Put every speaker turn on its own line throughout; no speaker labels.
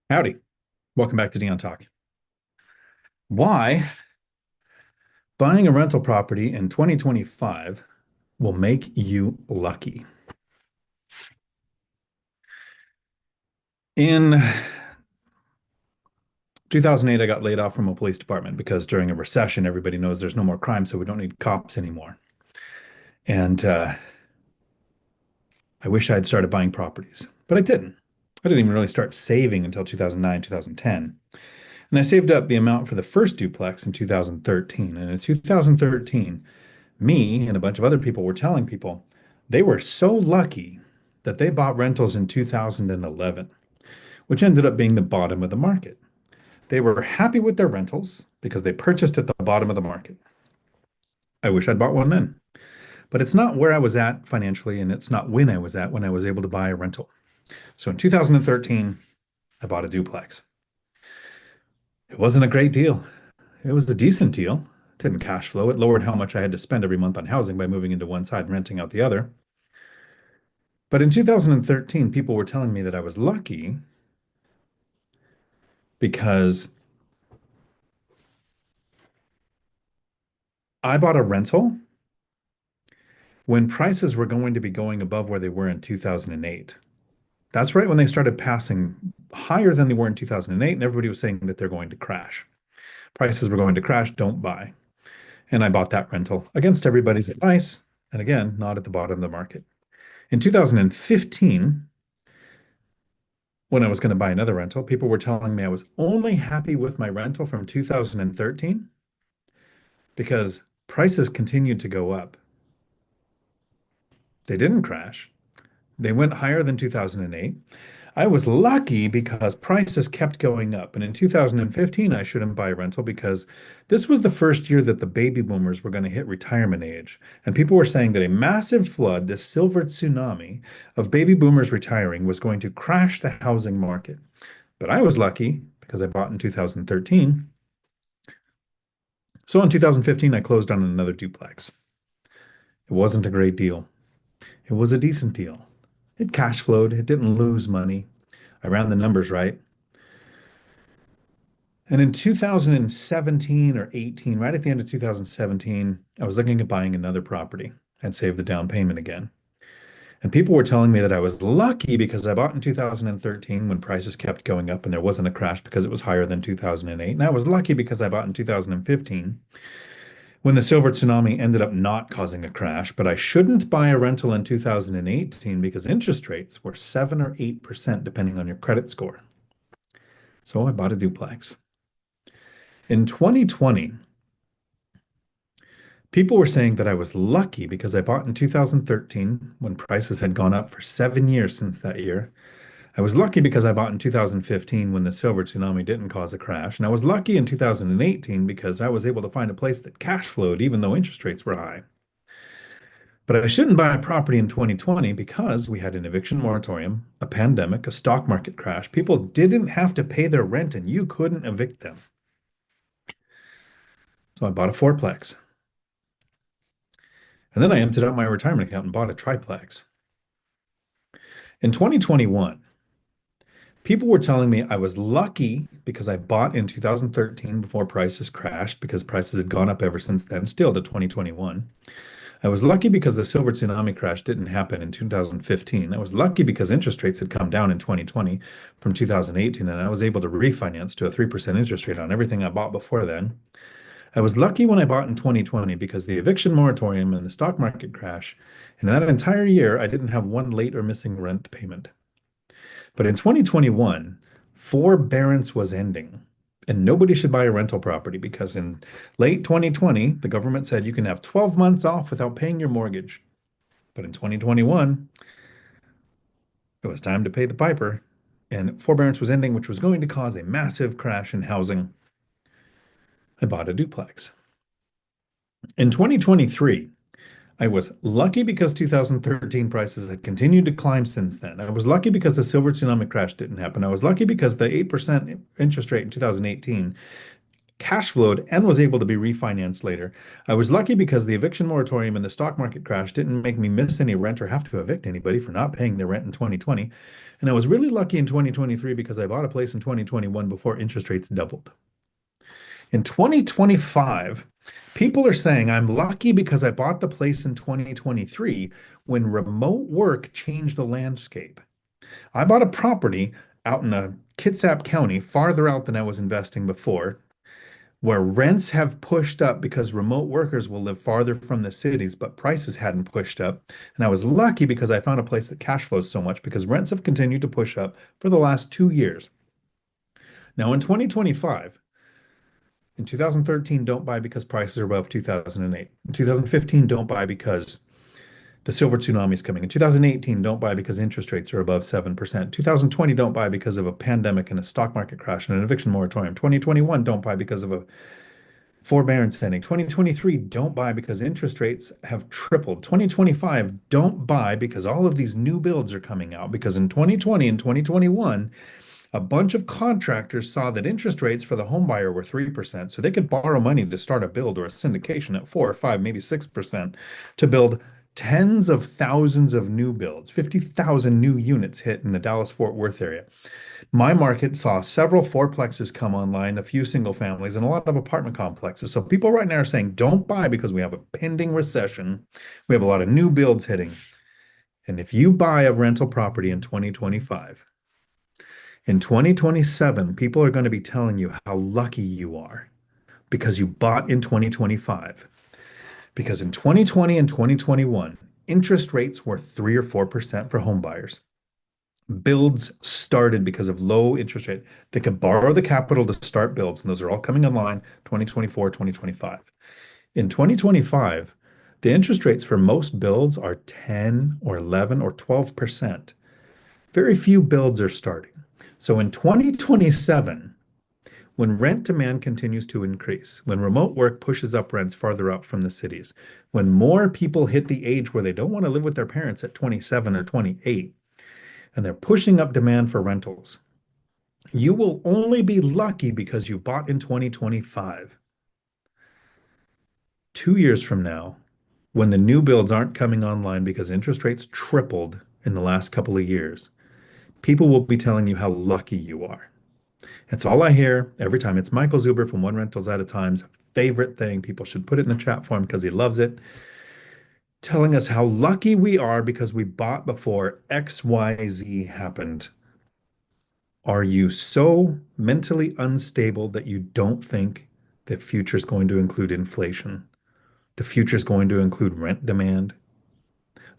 Howdy. Welcome back to Dion Talk. Why buying a rental property in 2025 will make you lucky. In 2008, I got laid off from a police department because during a recession, everybody knows there's no more crime, so we don't need cops anymore. And I wish I had started buying properties, but I didn't. I didn't even really start saving until 2009, 2010. And I saved up the amount for the first duplex in 2013. And in 2013, me and a bunch of other people were telling people they were so lucky that they bought rentals in 2011, which ended up being the bottom of the market. They were happy with their rentals because they purchased at the bottom of the market. I wish I'd bought one then, but it's not where I was at financially, and it's not when I was at when I was able to buy a rental. So in 2013, I bought a duplex. It wasn't a great deal. It was a decent deal. It didn't cash flow. It lowered how much I had to spend every month on housing by moving into one side and renting out the other. But in 2013, people were telling me that I was lucky because I bought a rental when prices were going to be going above where they were in 2008. That's right when they started passing higher than they were in 2008, and everybody was saying that they're going to crash. Prices were going to crash, don't buy. And I bought that rental against everybody's advice, and again, not at the bottom of the market. In 2015, when I was going to buy another rental, people were telling me I was only happy with my rental from 2013 because prices continued to go up. They didn't crash. They went higher than 2008. I was lucky because prices kept going up. And in 2015, I shouldn't buy a rental because this was the first year that the baby boomers were going to hit retirement age. And people were saying that a massive flood, this silver tsunami of baby boomers retiring, was going to crash the housing market. But I was lucky because I bought in 2013. So in 2015, I closed on another duplex. It wasn't a great deal. It was a decent deal. It cash flowed. It didn't lose money. I ran the numbers right. And in 2017 or 18, right at the end of 2017, I was looking at buying another property and save the down payment again. And people were telling me that I was lucky because I bought in 2013 when prices kept going up and there wasn't a crash because it was higher than 2008. And I was lucky because I bought in 2015 when the silver tsunami ended up not causing a crash. But I shouldn't buy a rental in 2018 because interest rates were 7 or 8% depending on your credit score. So I bought a duplex. In 2020, people were saying that I was lucky because I bought in 2013 when prices had gone up for 7 years since that year. I was lucky because I bought in 2015 when the silver tsunami didn't cause a crash. And I was lucky in 2018 because I was able to find a place that cash flowed even though interest rates were high. But I shouldn't buy a property in 2020 because we had an eviction moratorium, a pandemic, a stock market crash. People didn't have to pay their rent and you couldn't evict them. So I bought a fourplex. And then I emptied out my retirement account and bought a triplex. In 2021, people were telling me I was lucky because I bought in 2013 before prices crashed because prices had gone up ever since then, still to 2021. I was lucky because the silver tsunami crash didn't happen in 2015. I was lucky because interest rates had come down in 2020 from 2018, and I was able to refinance to a 3% interest rate on everything I bought before then. I was lucky when I bought in 2020 because the eviction moratorium and the stock market crash, and that entire year, I didn't have one late or missing rent payment. But in 2021, forbearance was ending, and nobody should buy a rental property because in late 2020, the government said you can have 12 months off without paying your mortgage. But in 2021, it was time to pay the piper, and forbearance was ending, which was going to cause a massive crash in housing. I bought a duplex. In 2023, I was lucky because 2013 prices had continued to climb since then. I was lucky because the silver tsunami crash didn't happen. I was lucky because the 8% interest rate in 2018 cash flowed, and was able to be refinanced later. I was lucky because the eviction moratorium and the stock market crash didn't make me miss any rent or have to evict anybody for not paying their rent in 2020. And I was really lucky in 2023 because I bought a place in 2021 before interest rates doubled. In 2025, people are saying I'm lucky because I bought the place in 2023 when remote work changed the landscape. I bought a property out in a Kitsap County, farther out than I was investing before, where rents have pushed up because remote workers will live farther from the cities, but prices hadn't pushed up. And I was lucky because I found a place that cash flows so much because rents have continued to push up for the last 2 years. Now, in 2025, in 2013, don't buy because prices are above 2008. In 2015, don't buy because the silver tsunami is coming. In 2018, don't buy because interest rates are above 7%. 2020, don't buy because of a pandemic and a stock market crash and an eviction moratorium. 2021, don't buy because of a forbearance ending. 2023, don't buy because interest rates have tripled. 2025, don't buy because all of these new builds are coming out. Because in 2020 and 2021, a bunch of contractors saw that interest rates for the home buyer were 3%, so they could borrow money to start a build or a syndication at 4 or 5, maybe 6% to build tens of thousands of new builds. 50,000 new units hit in the Dallas-Fort Worth area. My market saw several fourplexes come online, a few single families, and a lot of apartment complexes. So people right now are saying, don't buy because we have a pending recession. We have a lot of new builds hitting. And if you buy a rental property in 2025, in 2027, people are going to be telling you how lucky you are because you bought in 2025. Because in 2020 and 2021, interest rates were 3 or 4% for home buyers. Builds started because of low interest rate. They could borrow the capital to start builds, and those are all coming online 2024, 2025. In 2025, the interest rates for most builds are 10 or 11 or 12%. Very few builds are starting. So in 2027, when rent demand continues to increase, when remote work pushes up rents farther out from the cities, when more people hit the age where they don't want to live with their parents at 27 or 28, and they're pushing up demand for rentals, you will only be lucky because you bought in 2025. 2 years from now, when the new builds aren't coming online because interest rates tripled in the last couple of years, people will be telling you how lucky you are. It's all I hear every time. It's Michael Zuber from One Rentals at a Time's favorite thing. People should put it in the chat for him because he loves it. Telling us how lucky we are because we bought before XYZ happened. Are you so mentally unstable that you don't think the future is going to include inflation? The future is going to include rent demand?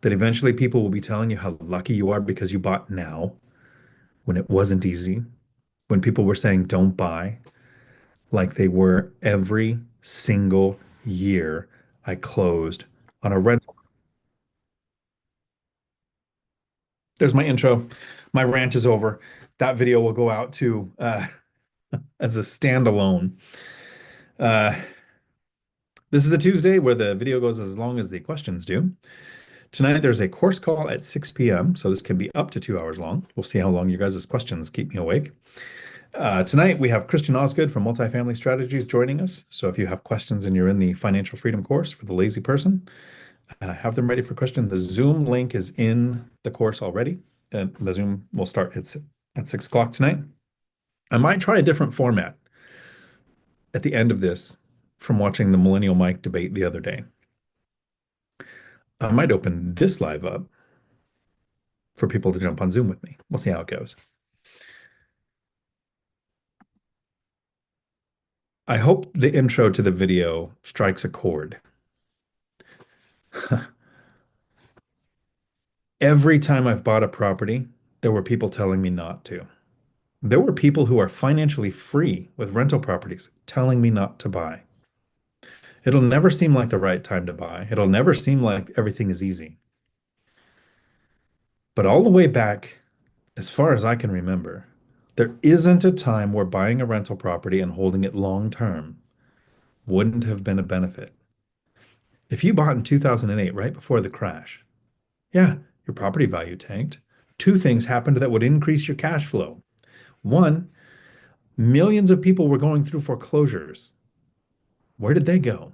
That eventually people will be telling you how lucky you are because you bought now when it wasn't easy, when people were saying don't buy, like they were every single year I closed on a rental. There's my intro. My rant is over. That video will go out to as a standalone. Uh, this is a Tuesday where the video goes as long as the questions do. Tonight there's a course call at 6 p.m., so this can be up to 2 hours long. We'll see how long you guys' questions keep me awake. Tonight we have Christian Osgood from Multifamily Strategies joining us. So if you have questions and you're in the Financial Freedom course for the lazy person, have them ready for question. The Zoom link is in the course already. And the Zoom will start at 6 o'clock tonight. I might try a different format at the end of this from watching the Millennial Mike debate the other day. I might open this live up for people to jump on Zoom with me. We'll see how it goes. I hope the intro to the video strikes a chord. Every time I've bought a property, there were people telling me not to. There were people who are financially free with rental properties telling me not to buy. It'll never seem like the right time to buy. It'll never seem like everything is easy. But all the way back, as far as I can remember, there isn't a time where buying a rental property and holding it long term wouldn't have been a benefit. If you bought in 2008, right before the crash, yeah, your property value tanked. Two things happened that would increase your cash flow. One, Millions of people were going through foreclosures. Where did they go?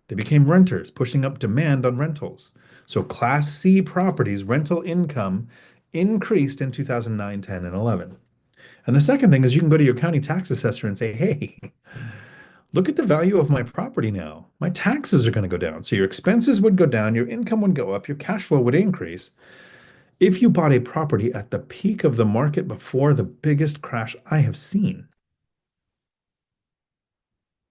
They became renters, pushing up demand on rentals. So Class C properties rental income increased in 2009, 10, and 11. And the second thing is you can go to your county tax assessor and say, hey, look at the value of my property now. My taxes are going to go down. So your expenses would go down, your income would go up, your cash flow would increase. If you bought a property at the peak of the market before the biggest crash I have seen,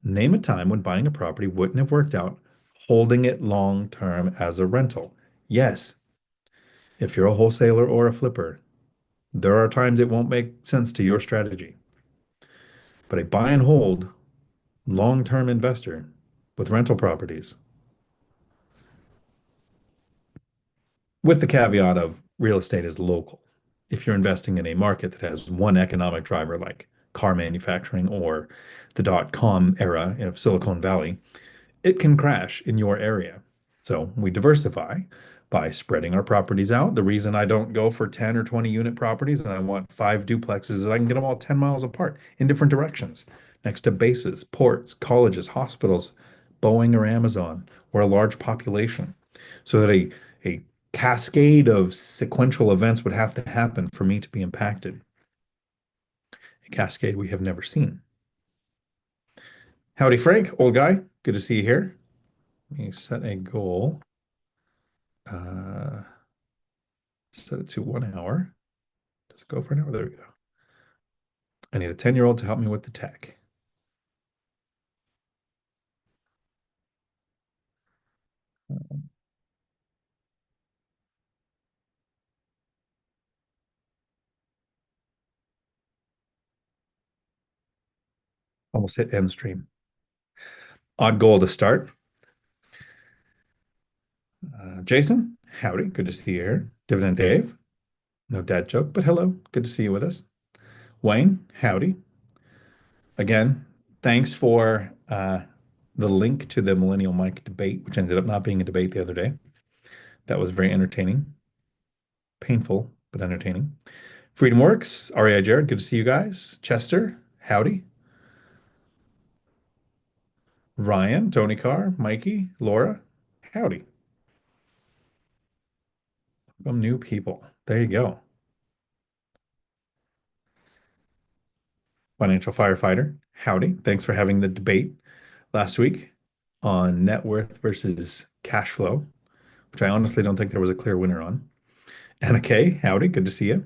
name a time when buying a property wouldn't have worked out, holding it long term as a rental. Yes, if you're a wholesaler or a flipper, there are times it won't make sense to your strategy. But a buy and hold long term investor with rental properties, with the caveat of real estate is local. If you're investing in a market that has one economic driver like car manufacturing or the dot-com era of Silicon Valley, it can crash in your area. So we diversify by spreading our properties out. The reason I don't go for 10 or 20 unit properties and I want five duplexes is I can get them all 10 miles apart in different directions, next to bases, ports, colleges, hospitals, Boeing or Amazon, or a large population. So that a cascade of sequential events would have to happen for me to be impacted. A cascade we have never seen. Howdy, Frank, old guy. Good to see you here. Let me set a goal. Uh, Set it to 1 hour. Does it go for an hour? There we go. I need a 10-year-old to help me with the tech. Almost hit end stream. Odd goal to start. Jason, howdy. Good to see you here. Dividend Dave. No dad joke, but hello. Good to see you with us. Wayne, howdy. Again, thanks for the link to the Millennial Mike debate, which ended up not being a debate the other day. That was very entertaining. Painful, but entertaining. Freedom Works, REI Jared, good to see you guys. Chester, howdy. Ryan, Tony Carr, Mikey, Laura, howdy. Some new people. There you go. Financial firefighter, howdy. Thanks for having the debate last week on net worth versus cash flow, which I honestly don't think there was a clear winner on. Anna Kay, howdy. Good to see you.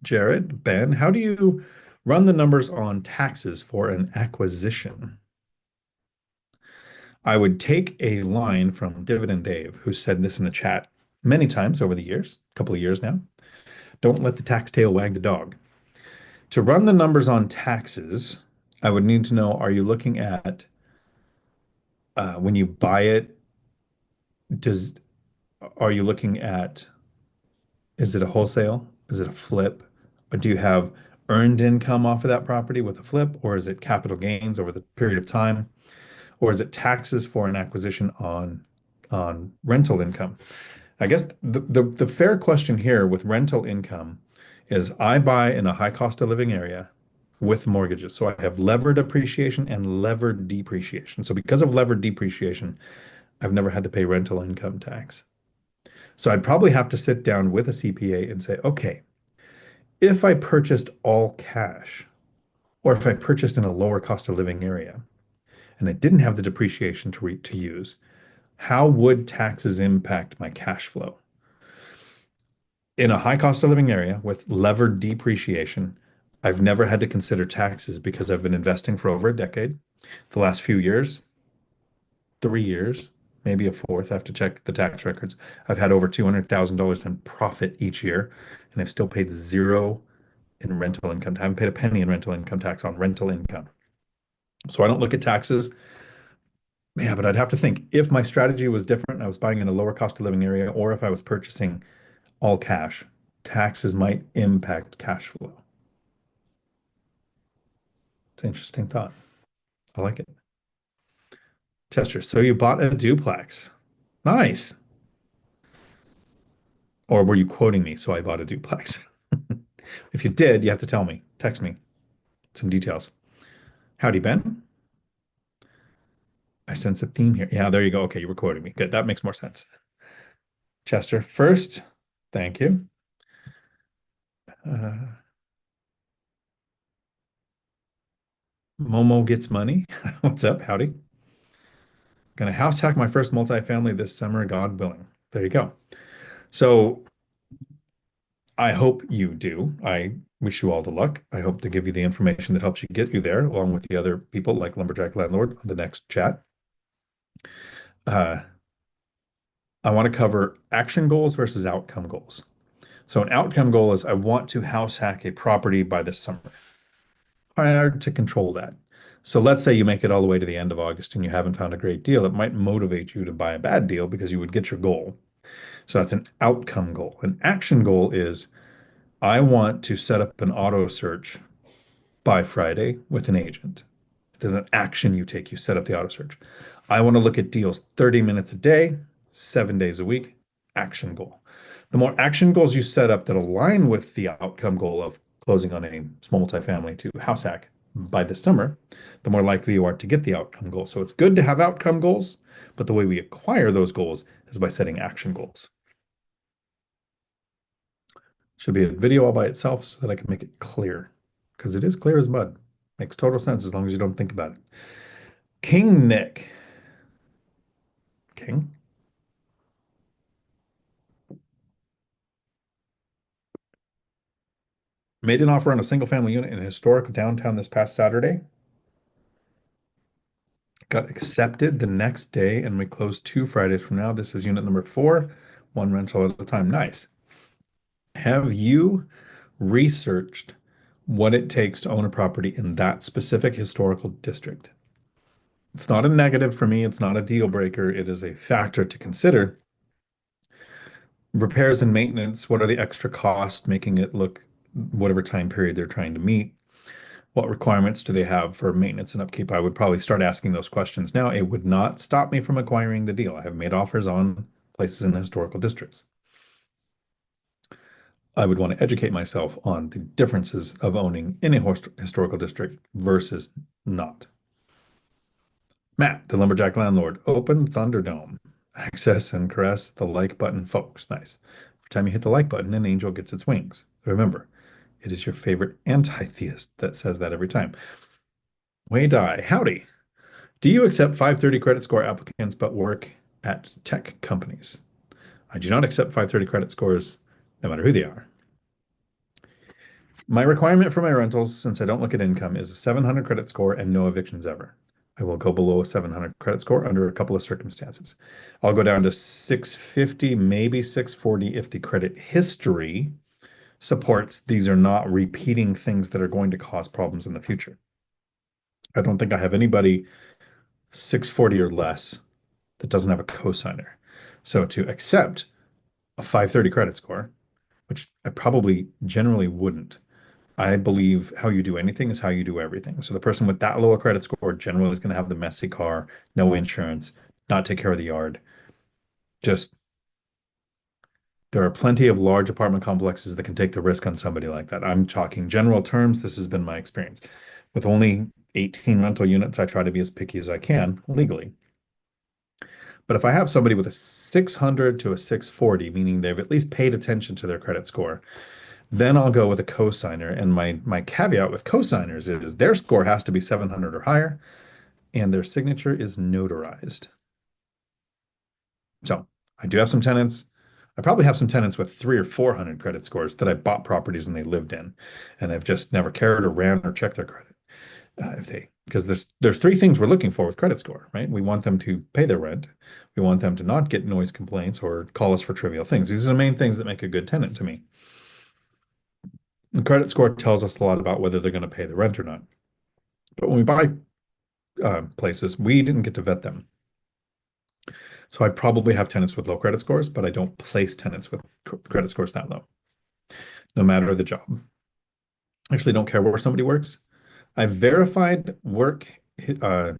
Jared, Ben, how do you run the numbers on taxes for an acquisition? I would take a line from Dividend Dave, who said this in the chat many times over the years, a couple of years now. Don't let the tax tail wag the dog. To run the numbers on taxes, I would need to know, are you looking at when you buy it, does are you looking at is it a wholesale? Is it a flip? Or do you have earned income off of that property with a flip, or is it capital gains over the period of time? Or is it taxes for an acquisition on rental income? I guess the fair question here with rental income is I buy in a high cost of living area with mortgages. So I have levered appreciation and levered depreciation. So because of levered depreciation, I've never had to pay rental income tax. So I'd probably have to sit down with a CPA and say, okay, if I purchased all cash, or if I purchased in a lower cost of living area, and I didn't have the depreciation to use, how would taxes impact my cash flow? In a high cost of living area with levered depreciation, I've never had to consider taxes because I've been investing for over a decade. The last few years, 3 years, maybe a fourth, I have to check the tax records. I've had over $200,000 in profit each year, and I've still paid zero in rental income. I haven't paid a penny in rental income tax on rental income. So I don't look at taxes. Yeah, but I'd have to think if my strategy was different, I was buying in a lower cost of living area, or if I was purchasing all cash, taxes might impact cash flow. It's an interesting thought. I like it. Chester, so you bought a duplex. Nice. Or were you quoting me? So I bought a duplex. If you did, you have to tell me. Text me. some details. Howdy, Ben. I sense a theme here. Yeah, there you go. Okay, you were quoting me. Good. That makes more sense. Chester, first, thank you. Uh, Momo gets money. What's up? Howdy. Gonna house hack my first multifamily this summer, God willing. There you go. So I hope you do. I wish you all the luck. I hope to give you the information that helps you get you there, along with the other people like Lumberjack Landlord on the next chat. Uh, I want to cover action goals versus outcome goals. So an outcome goal is I want to house hack a property by this summer. Hard to control that. So let's say you make it all the way to the end of August and you haven't found a great deal. It might motivate you to buy a bad deal because you would get your goal. So that's an outcome goal. An action goal is I want to set up an auto search by Friday with an agent. There's an action you take. You set up the auto search. I want to look at deals 30 minutes a day, 7 days a week. Action goal. The more action goals you set up that align with the outcome goal of closing on a small multifamily to house hack by this summer, the more likely you are to get the outcome goal. So it's good to have outcome goals, but the way we acquire those goals is by setting action goals. Should be a video all by itself so that I can make it clear because it is clear as mud. Makes total sense as long as you don't think about it. King Nick. King. Made an offer on a single family unit in a historic downtown this past Saturday. Got accepted the next day, and we closed 2 Fridays from now. This is unit number 4, one rental at a time. Nice. Have you researched what it takes to own a property in that specific historical district? It's not a negative for me. It's not a deal breaker. It is a factor to consider. Repairs and maintenance, what are the extra costs making it look whatever time period they're trying to meet? What requirements do they have for maintenance and upkeep? I would probably start asking those questions now. It would not stop me from acquiring the deal. I have made offers on places in historical districts. I would want to educate myself on the differences of owning in a historical district versus not. Matt, the lumberjack landlord, open Thunderdome. Access and caress the like button, folks. Nice. Every time you hit the like button, an angel gets its wings. Remember, it is your favorite anti-theist that says that every time. Way die. Howdy. Do you accept 530 credit score applicants but work at tech companies? I do not accept 530 credit scores, no matter who they are. My requirement for my rentals, since I don't look at income, is a 700 credit score and no evictions ever. I will go below a 700 credit score under a couple of circumstances. I'll go down to 650, maybe 640 if the credit history supports these are not repeating things that are going to cause problems in the future. I don't think I have anybody 640 or less that doesn't have a cosigner. So to accept a 530 credit score, which I probably generally wouldn't, I believe how you do anything is how you do everything. So the person with that low a credit score generally is going to have the messy car, no insurance, not take care of the yard. Just there are plenty of large apartment complexes that can take the risk on somebody like that. I'm talking general terms. This has been my experience. With only 18 rental units, I try to be as picky as I can legally. But if I have somebody with a 600 to a 640, meaning they've at least paid attention to their credit score, then I'll go with a cosigner. And my caveat with cosigners is their score has to be 700 or higher, and their signature is notarized. So I do have some tenants. I probably have some tenants with 300 or 400 credit scores that I bought properties and they lived in, and I've just never cared or ran or checked their credit. If they because there's three things we're looking for with credit score, right? We want them to pay their rent, we want them to not get noise complaints or call us for trivial things. These are the main things that make a good tenant to me. The credit score tells us a lot about whether they're going to pay the rent or not. But when we buy places, we didn't get to vet them. So I probably have tenants with low credit scores, but I don't place tenants with credit scores that low, no matter the job. I actually don't care where somebody works. I've verified work uh,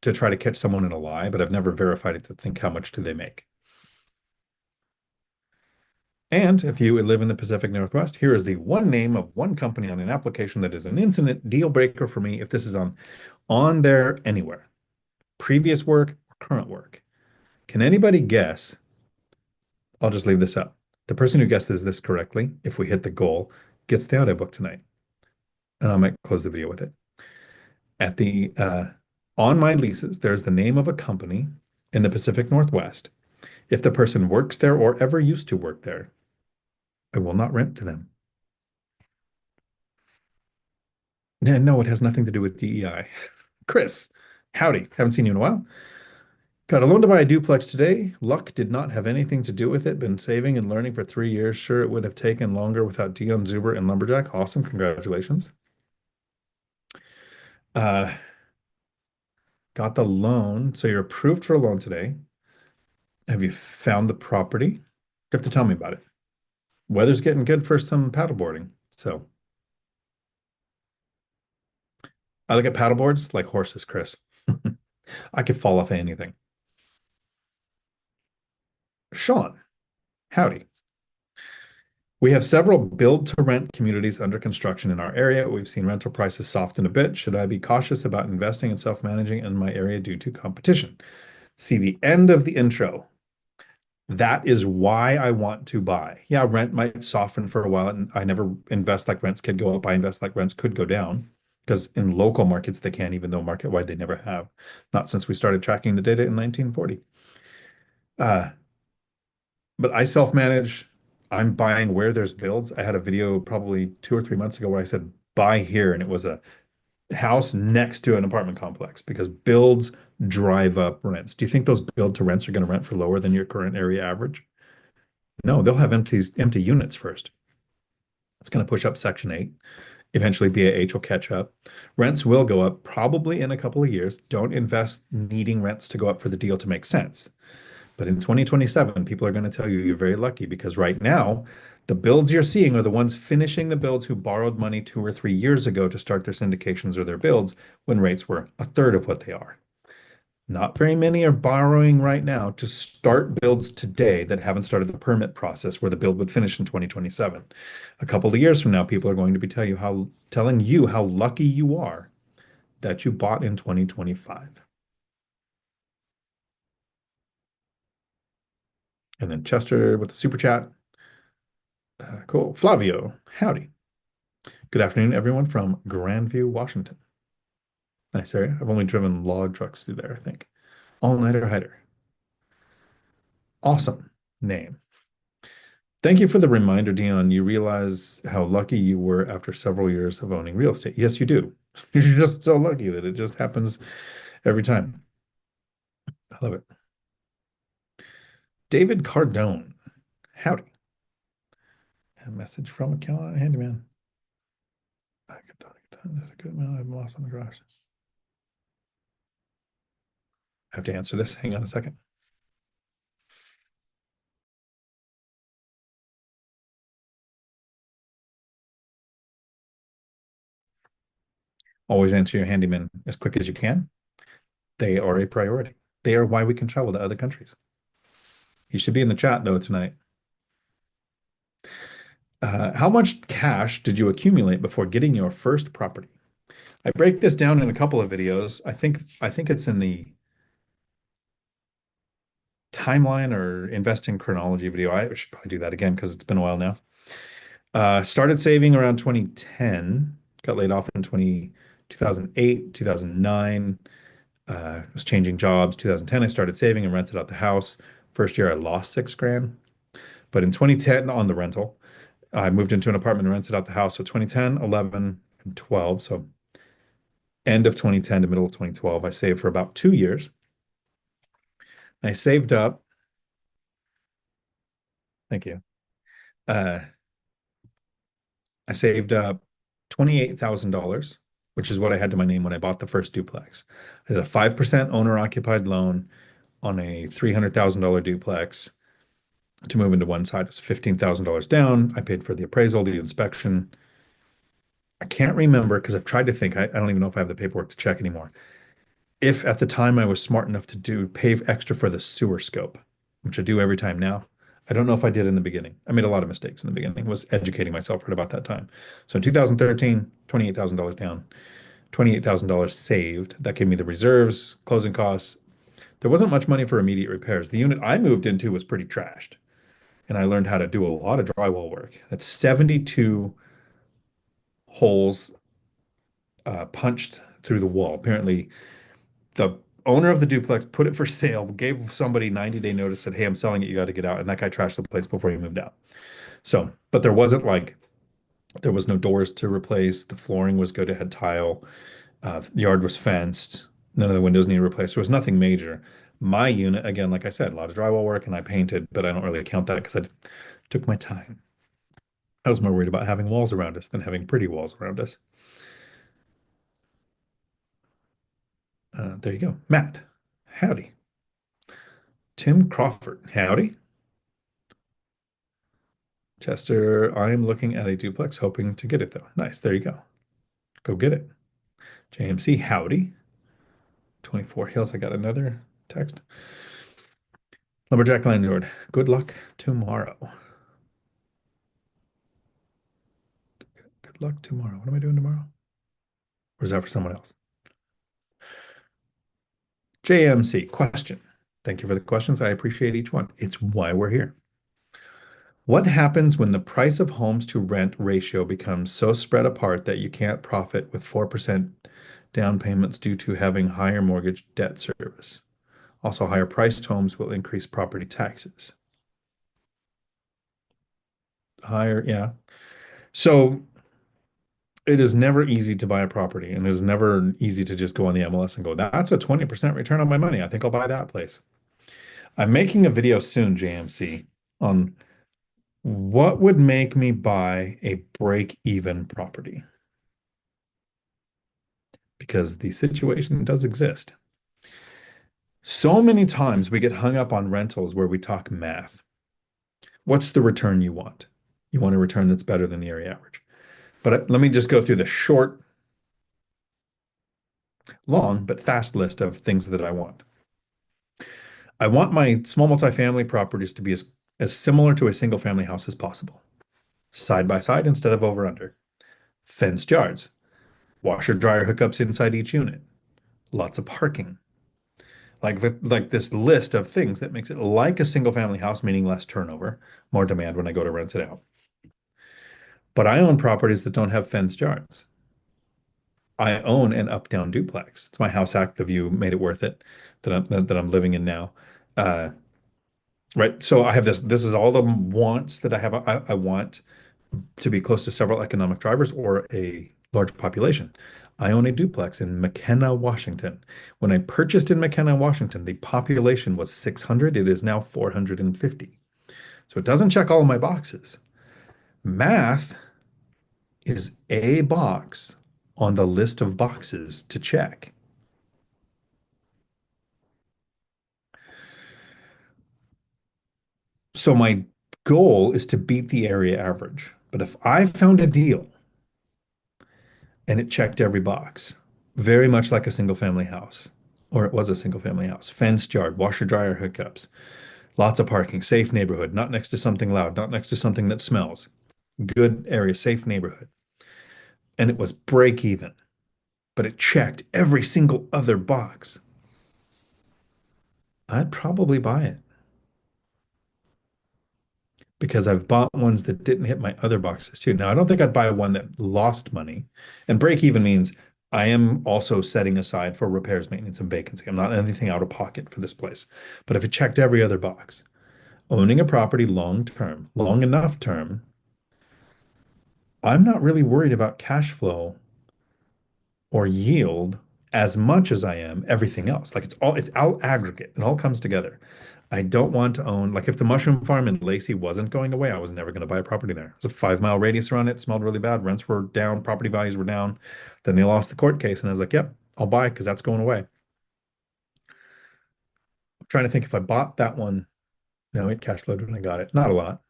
to try to catch someone in a lie, but I've never verified it to think how much do they make. And if you live in the Pacific Northwest, here is the one name of one company on an application that is an instant deal breaker for me if this is on there anywhere. Previous work or current work. Can anybody guess? I'll just leave this up. The person who guesses this correctly, if we hit the goal, gets the audiobook tonight. And I might close the video with it. At the on my leases, there's the name of a company in the Pacific Northwest. If the person works there or ever used to work there, I will not rent to them. No, it has nothing to do with DEI. Kris, howdy. Haven't seen you in a while. Got a loan to buy a duplex today. Luck did not have anything to do with it. Been saving and learning for 3 years. Sure, it would have taken longer without Dion, Zuber, and Lumberjack. Awesome. Congratulations. Uh, got the loan. So you're approved for a loan today. Have you found the property? You have to tell me about it. Weather's getting good for some paddleboarding. So I look at paddleboards like horses, Kris. I could fall off anything. Sean, howdy. We have several build-to-rent communities under construction in our area. We've seen rental prices soften a bit. Should I be cautious about investing and self-managing in my area due to competition? See the end of the intro. That is why I want to buy. Yeah, rent might soften for a while, and I never invest like rents could go up. I invest like rents could go down because in local markets they can, even though market-wide they never have. Not since we started tracking the data in 1940. But I self-manage. I'm buying where there's builds. I had a video probably 2 or 3 months ago where I said buy here, and it was a house next to an apartment complex because builds drive up rents. Do you think those build to rents are going to rent for lower than your current area average? No, they'll have empty units first. It's going to push up Section 8. Eventually, BAH will catch up. Rents will go up probably in a couple of years. Don't invest needing rents to go up for the deal to make sense. But in 2027, people are going to tell you you're very lucky because right now, the builds you're seeing are the ones finishing the builds who borrowed money 2 or 3 years ago to start their syndications or their builds when rates were a third of what they are. Not very many are borrowing right now to start builds today that haven't started the permit process where the build would finish in 2027. A couple of years from now, people are going to be telling you how lucky you are that you bought in 2025. And then Chester with the super chat. Cool. Flavio, howdy. Good afternoon, everyone from Grandview, Washington. Nice area. I've only driven log trucks through there, I think. All-nighter hider. Awesome name. Thank you for the reminder, Dion. You realize how lucky you were after several years of owning real estate. Yes, you do. You're just so lucky that it just happens every time. I love it. David Cardone, howdy. A message from a handyman. There's a good amount I've lost on the garage. I have to answer this. Hang on a second. Always answer your handyman as quick as you can. They are a priority. They are why we can travel to other countries. He should be in the chat though tonight. How much cash did you accumulate before getting your first property? I break this down in a couple of videos. I think it's in the timeline or investing chronology video. I should probably do that again because it's been a while now. Started saving around 2010, got laid off in 2008, 2009, was changing jobs. 2010, I started saving and rented out the house. First year, I lost 6 grand. But in 2010, on the rental, I moved into an apartment and rented out the house. So 2010, 11, and 12. So end of 2010 to middle of 2012, I saved for about 2 years. And I saved up, thank you. I saved up $28,000, which is what I had to my name when I bought the first duplex. I did a 5% owner-occupied loan on a $300,000 duplex to move into one side. It was $15,000 down. I paid for the appraisal, the inspection. I can't remember because I've tried to think. I don't even know if I have the paperwork to check anymore. If at the time I was smart enough to pay extra for the sewer scope, which I do every time now, I don't know if I did in the beginning. I made a lot of mistakes in the beginning, was educating myself right about that time. So in 2013, $28,000 down, $28,000 saved. That gave me the reserves, closing costs. There wasn't much money for immediate repairs. The unit I moved into was pretty trashed, and I learned how to do a lot of drywall work. That's 72 holes punched through the wall. Apparently, the owner of the duplex put it for sale, gave somebody 90-day notice, said, "Hey, I'm selling it. You got to get out." And that guy trashed the place before he moved out. So, but there wasn't like, there was no doors to replace. The flooring was good. It had tile. The yard was fenced. None of the windows needed replaced. There was nothing major. My unit, again, like I said, a lot of drywall work and I painted, but I don't really count that because I took my time. I was more worried about having walls around us than having pretty walls around us. There you go. Matt, howdy. Tim Crawford, howdy. Chester, I am looking at a duplex, hoping to get it though. Nice. There you go. Go get it. JMC, howdy. 24 Hills, I got another text. Lumberjack Landlord, good luck tomorrow. Good luck tomorrow. What am I doing tomorrow? Or is that for someone else? JMC, question. Thank you for the questions. I appreciate each one. It's why we're here. What happens when the price of homes to rent ratio becomes so spread apart that you can't profit with 4% down payments due to having higher mortgage debt service? Also, higher priced homes will increase property taxes. Higher, yeah. So it is never easy to buy a property, and it is never easy to just go on the MLS and go, that's a 20% return on my money. I think I'll buy that place. I'm making a video soon, JMC, on what would make me buy a break-even property, because the situation does exist. So many times we get hung up on rentals where we talk math. What's the return you want? You want a return that's better than the area average. But let me just go through the short, long, but fast list of things that I want. I want my small multifamily properties to be as similar to a single family house as possible, side by side instead of over under. Fenced yards, washer dryer hookups inside each unit, lots of parking. Like this list of things that makes it like a single family house, meaning less turnover, more demand when I go to rent it out. But I own properties that don't have fenced yards. I own an up-down duplex. It's my house hack. The view made it worth it that I'm living in now. Uh, right. So I have this. This is all the wants that I have. I want to be close to several economic drivers or a large population. I own a duplex in McKenna, Washington. When I purchased in McKenna, Washington, the population was 600. It is now 450. So it doesn't check all of my boxes. Math is a box on the list of boxes to check. So my goal is to beat the area average. But if I found a deal and it checked every box, very much like a single family house, or it was a single family house, fenced yard, washer dryer hookups, lots of parking, safe neighborhood, not next to something loud, not next to something that smells, good area, safe neighborhood. And it was break even, but it checked every single other box. I'd probably buy it because I've bought ones that didn't hit my other boxes too. Now, I don't think I'd buy one that lost money. And break even means I am also setting aside for repairs, maintenance, and vacancy. I'm not anything out of pocket for this place. But if it checked every other box, owning a property long term, long enough term, I'm not really worried about cash flow or yield as much as I am everything else. Like it's all aggregate. It all comes together. I don't want to own, like if the mushroom farm in Lacey wasn't going away, I was never going to buy a property there. It was a 5 mile radius around it, smelled really bad. Rents were down, property values were down. Then they lost the court case, and I was like, yep, I'll buy it because that's going away. I'm trying to think if I bought that one. No, it cash flowed when I got it. Not a lot.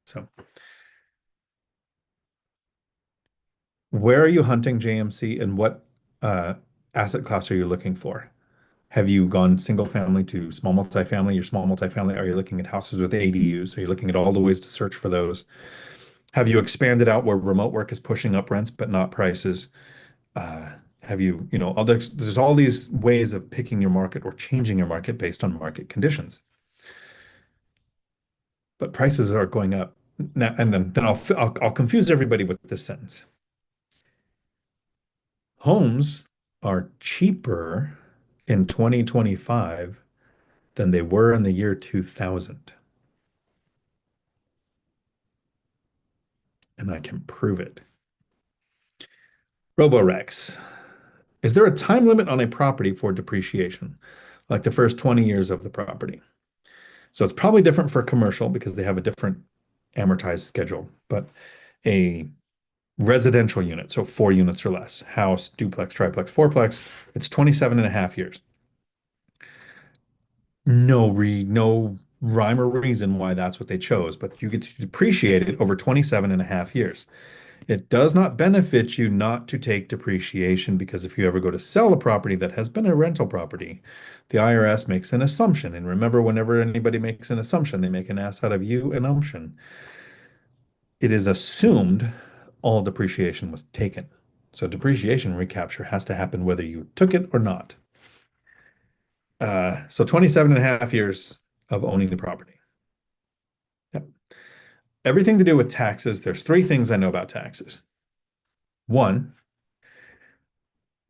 So where are you hunting JMC and what uh, asset class are you looking for? Have you gone single family to small multifamily? Your small multifamily, are you looking at houses with ADUs? Are you looking at all the ways to search for those? Have you expanded out where remote work is pushing up rents but not prices? Uh, have you, there's all these ways of picking your market or changing your market based on market conditions. But prices are going up. Now, and then I'll confuse everybody with this sentence. Homes are cheaper in 2025 than they were in the year 2000. And I can prove it. Roborex. Is there a time limit on a property for depreciation, like the first 20 years of the property? So it's probably different for commercial because they have a different amortized schedule, but a residential unit, so 4 units or less, house, duplex, triplex, fourplex, it's 27 and a half years. No rhyme or reason why that's what they chose, but you get to depreciate it over 27 and a half years. It does not benefit you not to take depreciation because if you ever go to sell a property that has been a rental property, the IRS makes an assumption. And remember, whenever anybody makes an assumption, they make an ass out of you an assumption. It is assumed all depreciation was taken. So depreciation recapture has to happen whether you took it or not. So 27 and a half years of owning the property. Yep. Everything to do with taxes, there's three things I know about taxes. One,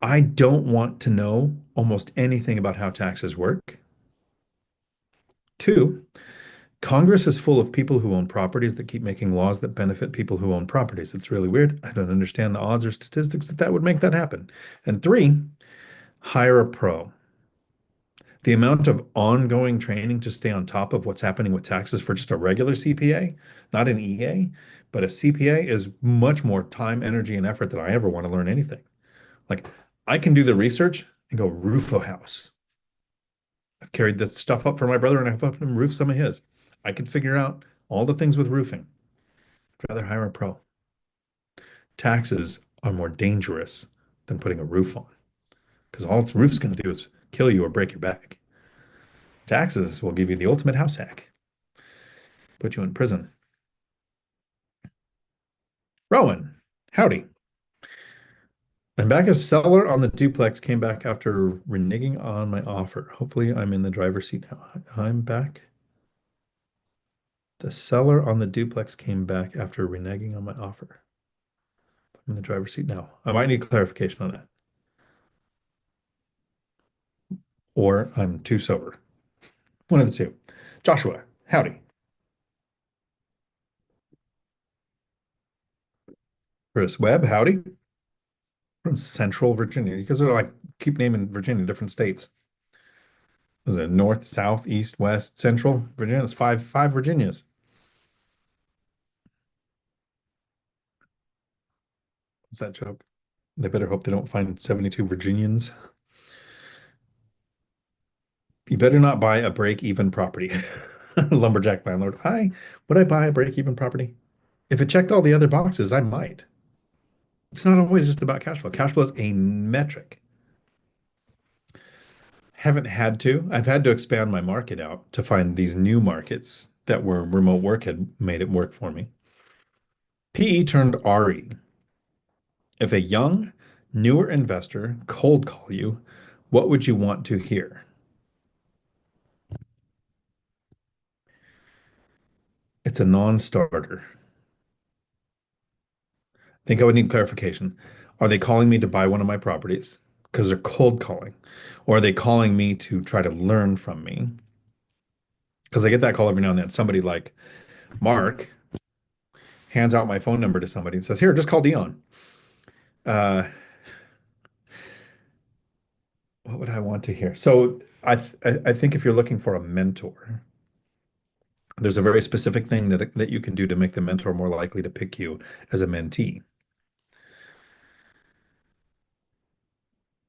I don't want to know almost anything about how taxes work. Two, Congress is full of people who own properties that keep making laws that benefit people who own properties. It's really weird. I don't understand the odds or statistics that would make that happen. And three, hire a pro. The amount of ongoing training to stay on top of what's happening with taxes for just a regular CPA, not an EA, but a CPA is much more time, energy, and effort than I ever want to learn anything. Like I can do the research and go roof a house. I've carried this stuff up for my brother and I've helped him roof some of his. I could figure out all the things with roofing. I'd rather hire a pro. Taxes are more dangerous than putting a roof on because all its roof's going to do is kill you or break your back. Taxes will give you the ultimate house hack, put you in prison. Rowan, howdy. I'm back as seller on the duplex, came back after reneging on my offer. Hopefully, I'm in the driver's seat now. I'm back. The seller on the duplex came back after reneging on my offer. I'm in the driver's seat now. I might need clarification on that. Or I'm too sober. One of the two. Joshua, howdy. Chris Webb, howdy. From Central Virginia. You guys are like, keep naming Virginia different states. Is it north, south, east, west, central Virginia? It's five Virginias. What's that joke? They better hope they don't find 72 Virginians. You better not buy a break-even property. Lumberjack landlord. Would I buy a break-even property? If it checked all the other boxes, I might. It's not always just about cash flow. Cash flow is a metric. Haven't had to. I've had to expand my market out to find these new markets that were remote work had made it work for me. PE turned RE. If a young, newer investor cold call you, what would you want to hear? It's a non-starter. I think I would need clarification. Are they calling me to buy one of my properties because they're cold calling? Or are they calling me to try to learn from me? Because I get that call every now and then. Somebody like Mark hands out my phone number to somebody and says, "Here, just call Dion." Uh, what would I want to hear? So I think if you're looking for a mentor, there's a very specific thing that you can do to make the mentor more likely to pick you as a mentee.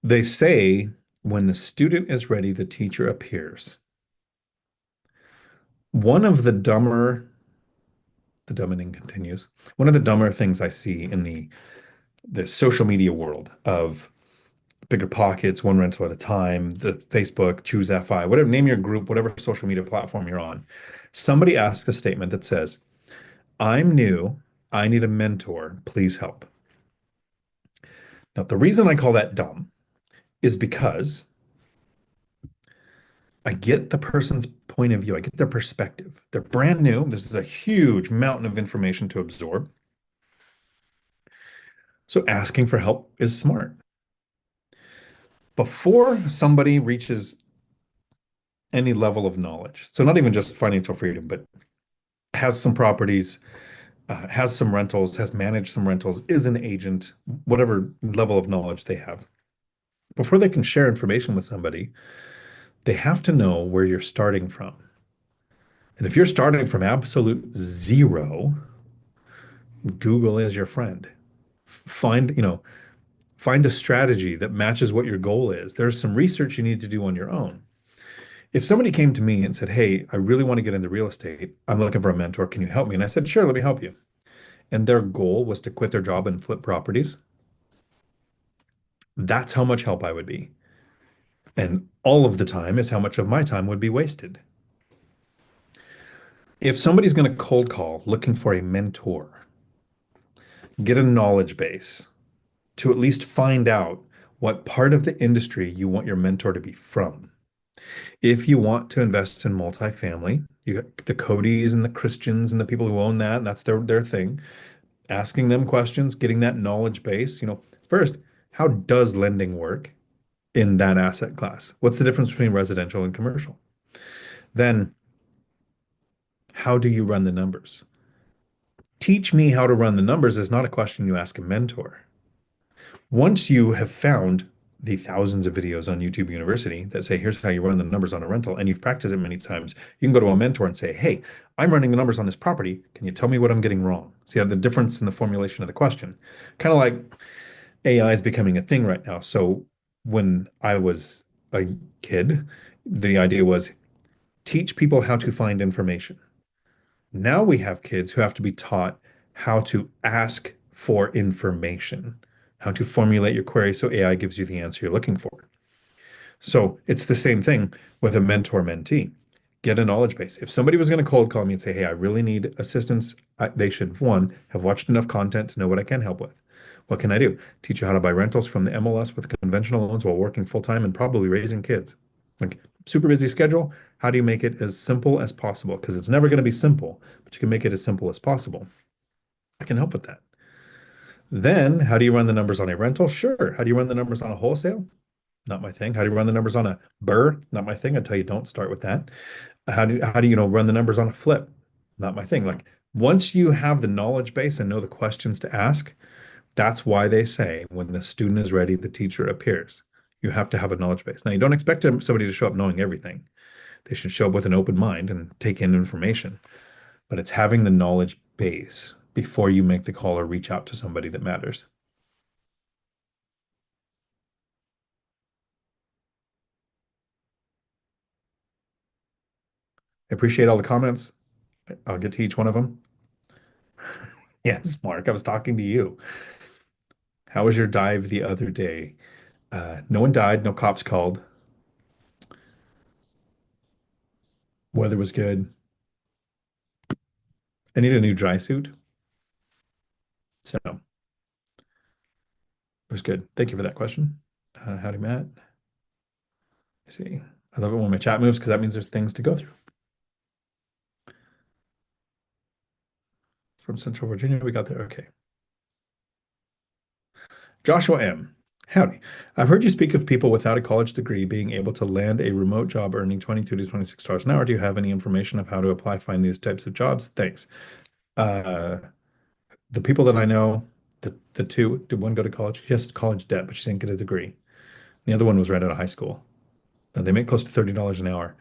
They say when the student is ready, the teacher appears. One of the dumbing continues. One of the dumber things I see in the social media world of BiggerPockets, one rental at a time, the Facebook, Choose FI, whatever, name your group, whatever social media platform you're on. Somebody asks a statement that says, I'm new, I need a mentor, please help. Now, the reason I call that dumb is because I get the person's point of view, I get their perspective. They're brand new. This is a huge mountain of information to absorb. So asking for help is smart. Before somebody reaches any level of knowledge, so not even just financial freedom, but has some properties, has some rentals, has managed some rentals, is an agent, whatever level of knowledge they have. Before they can share information with somebody, they have to know where you're starting from. And if you're starting from absolute zero, Google is your friend. Find, find a strategy that matches what your goal is. There's some research you need to do on your own. If somebody came to me and said, "Hey, I really want to get into real estate. I'm looking for a mentor. Can you help me?" And I said, "Sure, let me help you." And their goal was to quit their job and flip properties, that's how much help I would be. And all of the time is how much of my time would be wasted. If somebody's going to cold call looking for a mentor, get a knowledge base to at least find out what part of the industry you want your mentor to be from. If you want to invest in multifamily, you got the Codys and the Christians and the people who own that, and that's their thing. Asking them questions, getting that knowledge base. First, how does lending work in that asset class? What's the difference between residential and commercial? Then, how do you run the numbers? Teach me how to run the numbers is not a question you ask a mentor. Once you have found the thousands of videos on YouTube University that say, here's how you run the numbers on a rental, and you've practiced it many times, you can go to a mentor and say, hey, I'm running the numbers on this property. Can you tell me what I'm getting wrong? See how the difference in the formulation of the question. Kind of like AI is becoming a thing right now. So when I was a kid, the idea was teach people how to find information. Now we have kids who have to be taught how to ask for information, how to formulate your query so AI gives you the answer you're looking for. So it's the same thing with a mentor mentee. Get a knowledge base. If somebody was going to cold call me and say, hey, I really need assistance, they should, one, have watched enough content to know what I can help with. What can I do? Teach you how to buy rentals from the MLS with conventional loans while working full time and probably raising kids. Like super busy schedule. How do you make it as simple as possible? Because it's never going to be simple, but you can make it as simple as possible. I can help with that. Then, how do you run the numbers on a rental? Sure. How do you run the numbers on a wholesale? Not my thing. How do you run the numbers on a burr? Not my thing. I tell you, don't start with that. How do you run the numbers on a flip? Not my thing. Like once you have the knowledge base and know the questions to ask, that's why they say when the student is ready, the teacher appears. You have to have a knowledge base. Now, you don't expect somebody to show up knowing everything. They should show up with an open mind and take in information. But it's having the knowledge base before you make the call or reach out to somebody that matters. I appreciate all the comments. I'll get to each one of them. Yes, Mark, I was talking to you. How was your dive the other day? No one died, no cops called. Weather was good. I need a new dry suit. So it was good. Thank you for that question. Howdy, Matt. I see. I love it when my chat moves because that means there's things to go through. From Central Virginia, we got there. Okay. Joshua M. Howdy. I've heard you speak of people without a college degree being able to land a remote job earning 22 to $26 an hour. Do you have any information of how to apply, find these types of jobs? Thanks. Uh, the people that I know, the two, did one go to college? She has college debt, but she didn't get a degree. The other one was right out of high school. They make close to $30 an hour.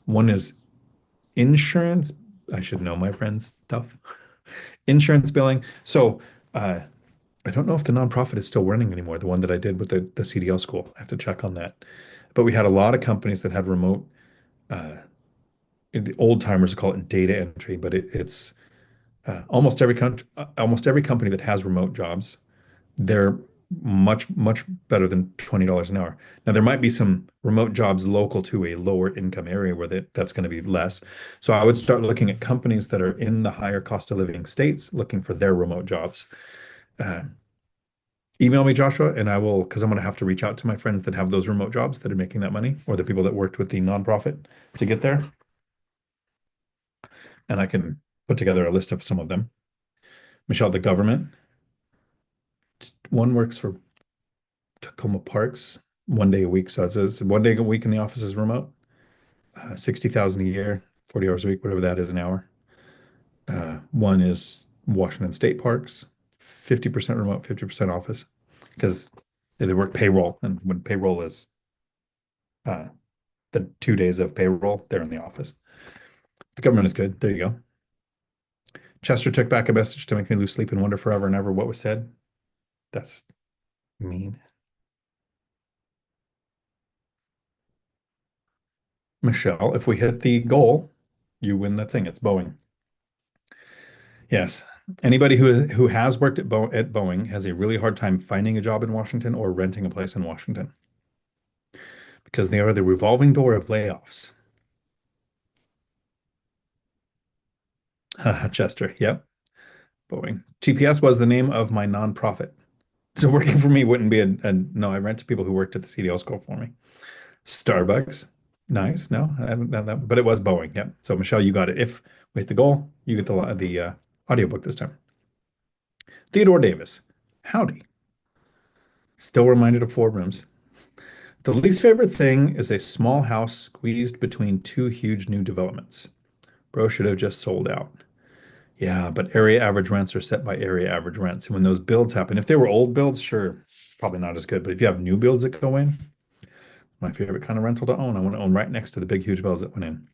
One is insurance. I should know my friend's stuff. Insurance billing. So I don't know if the nonprofit is still running anymore, the one that I did with the CDL school. I have to check on that. But we had a lot of companies that had remote, uh, the old timers call it data entry, but it's almost every company that has remote jobs, they're much better than $20 an hour. Now there might be some remote jobs local to a lower income area where that's going to be less. So I would start looking at companies that are in the higher cost of living states looking for their remote jobs. Uh, Email me, Joshua, and I will, because I'm going to have to reach out to my friends that have those remote jobs that are making that money, or the people that worked with the nonprofit to get there, and I can put together a list of some of them. Michelle, the government, one works for Tacoma Parks 1 day a week. So it says 1 day a week in the office is remote, 60,000 a year, 40 hours a week, whatever that is an hour. One is Washington State Parks, 50% remote, 50% office, because they work payroll. And when payroll is uh, the 2 days of payroll, they're in the office. The government is good. There you go. Chester took back a message to make me lose sleep and wonder forever and ever what was said. That's mean. Michelle, if we hit the goal, you win the thing. It's Boeing. Yes. Anybody who has worked at Boeing has a really hard time finding a job in Washington or renting a place in Washington because they are the revolving door of layoffs. Chester, yep. Boeing. TPS was the name of my nonprofit. So working for me wouldn't be a no, I rent to people who worked at the CDL school for me. Starbucks. Nice. No, I haven't done that, but it was Boeing. Yep. So Michelle, you got it. If we hit the goal, you get the audiobook this time. Theodore Davis. Howdy. Still reminded of four rooms. The least favorite thing is a small house squeezed between two huge new developments. Bro should have just sold out. Yeah, but area average rents are set by area average rents. And when those builds happen, if they were old builds, sure, probably not as good. But if you have new builds that go in, my favorite kind of rental to own, I want to own right next to the big, huge builds that went in.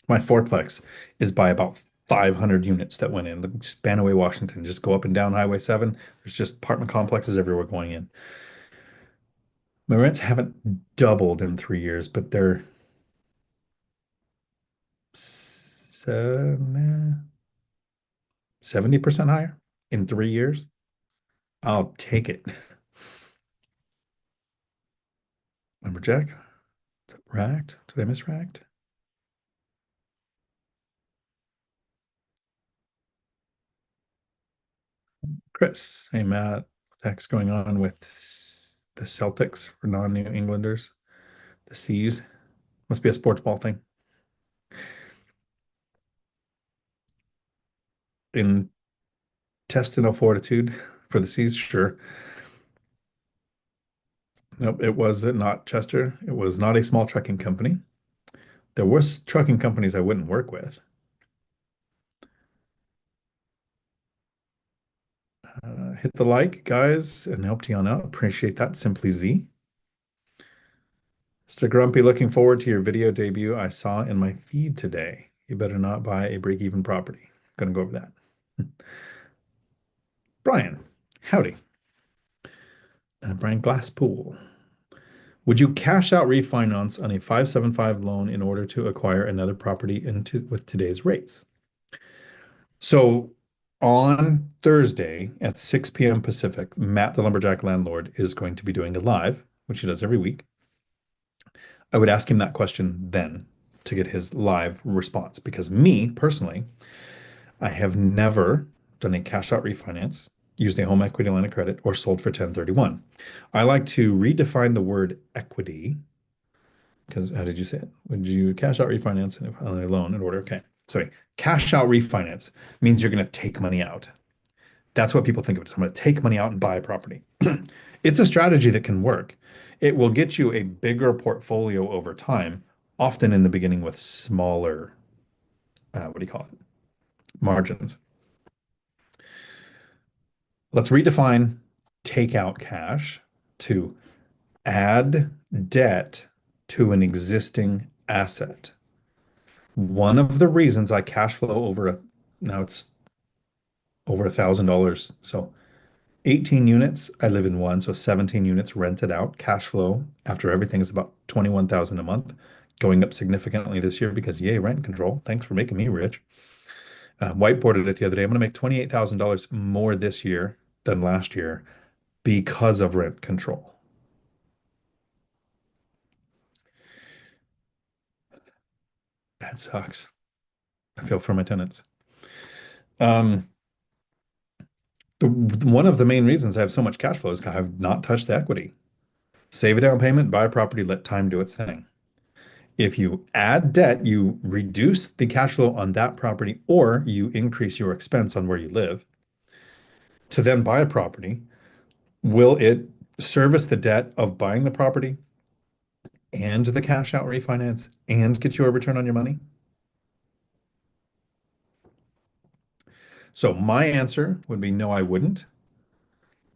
My fourplex is by about 500 units that went in. The Spanaway, Washington, just go up and down Highway 7. There's just apartment complexes everywhere going in. My rents haven't doubled in 3 years, but they're 70% higher in 3 years. I'll take it. Lumberjack? Is it racked? Did I miss racked? Chris, hey Matt, what's the heck's going on with the Celtics for non-New Englanders? The C's must be a sports ball thing. Intestinal fortitude for the C's, sure. Nope, it was not Chester. It was not a small trucking company. There was trucking companies I wouldn't work with. Hit the like, guys, and help Dion out. Appreciate that. Simply Z. Mr. Grumpy, looking forward to your video debut I saw in my feed today. You better not buy a break-even property. Gonna go over that. Brian, howdy. Brian Glasspool. Would you cash out refinance on a 575 loan in order to acquire another property with today's rates? So on Thursday at 6 p.m. Pacific, Matt, the lumberjack landlord, is going to be doing a live, which he does every week. I would ask him that question then to get his live response because me personally, I have never done a cash out refinance, used a home equity line of credit, or sold for 1031. I like to redefine the word equity because how did you say it? Would you cash out refinance on a loan in order? Okay. Sorry. Cash out refinance means you're going to take money out. That's what people think of it. I'm going to take money out and buy a property. It's a strategy that can work. It will get you a bigger portfolio over time, often in the beginning with smaller, what do you call it? Margins. Let's redefine take out cash to add debt to an existing asset. One of the reasons I cash flow now it's over $1,000. So 18 units, I live in one, so 17 units rented out. Cash flow after everything is about 21,000 a month, going up significantly this year because yay, rent control. Thanks for making me rich. Whiteboarded it the other day. I'm going to make $28,000 more this year than last year because of rent control. That sucks. I feel for my tenants. Um, one of the main reasons I have so much cash flow is 'cause I've not touched the equity. Save a down payment, buy a property, let time do its thing. If you add debt, you reduce the cash flow on that property or you increase your expense on where you live to then buy a property. Will it service the debt of buying the property and the cash out refinance and get you a return on your money? So my answer would be no, I wouldn't.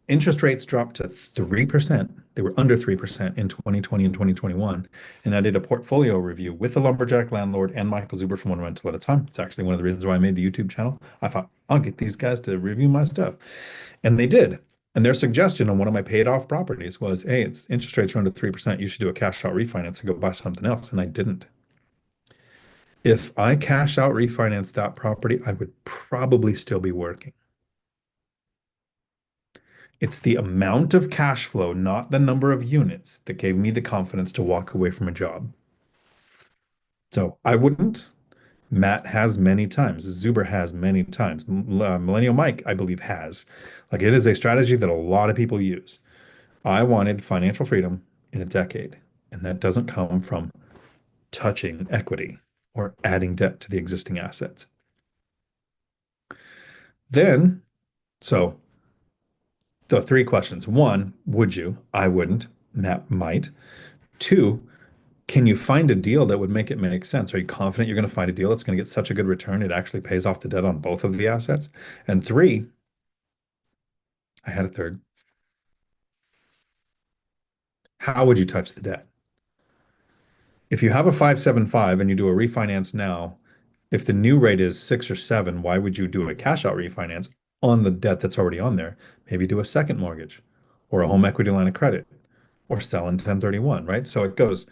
Interest rates dropped to 3%. They were under 3% in 2020 and 2021. And I did a portfolio review with the lumberjack landlord and Michael Zuber from One Rental at a Time. It's actually one of the reasons why I made the YouTube channel. I thought, I'll get these guys to review my stuff. And they did. And their suggestion on one of my paid off properties was, hey, it's interest rates are under 3%. You should do a cash out refinance and go buy something else. And I didn't. If I cash out refinance that property, I would probably still be working. It's the amount of cash flow, not the number of units, that gave me the confidence to walk away from a job. So I wouldn't. Matt has many times. Zuber has many times. Millennial Mike, I believe, has. Like it is a strategy that a lot of people use. I wanted financial freedom in a decade, and that doesn't come from touching equity or adding debt to the existing assets. Then, so the three questions. One, would you? I wouldn't. Matt might. Two, can you find a deal that would make it make sense? Are you confident you're going to find a deal that's going to get such a good return it actually pays off the debt on both of the assets? And three, I had a third. How would you touch the debt? If you have a 575 and you do a refinance now, if the new rate is 6 or 7, why would you do a cash out refinance on the debt that's already on there? Maybe do a second mortgage or a home equity line of credit or sell in 1031, right? So it goes,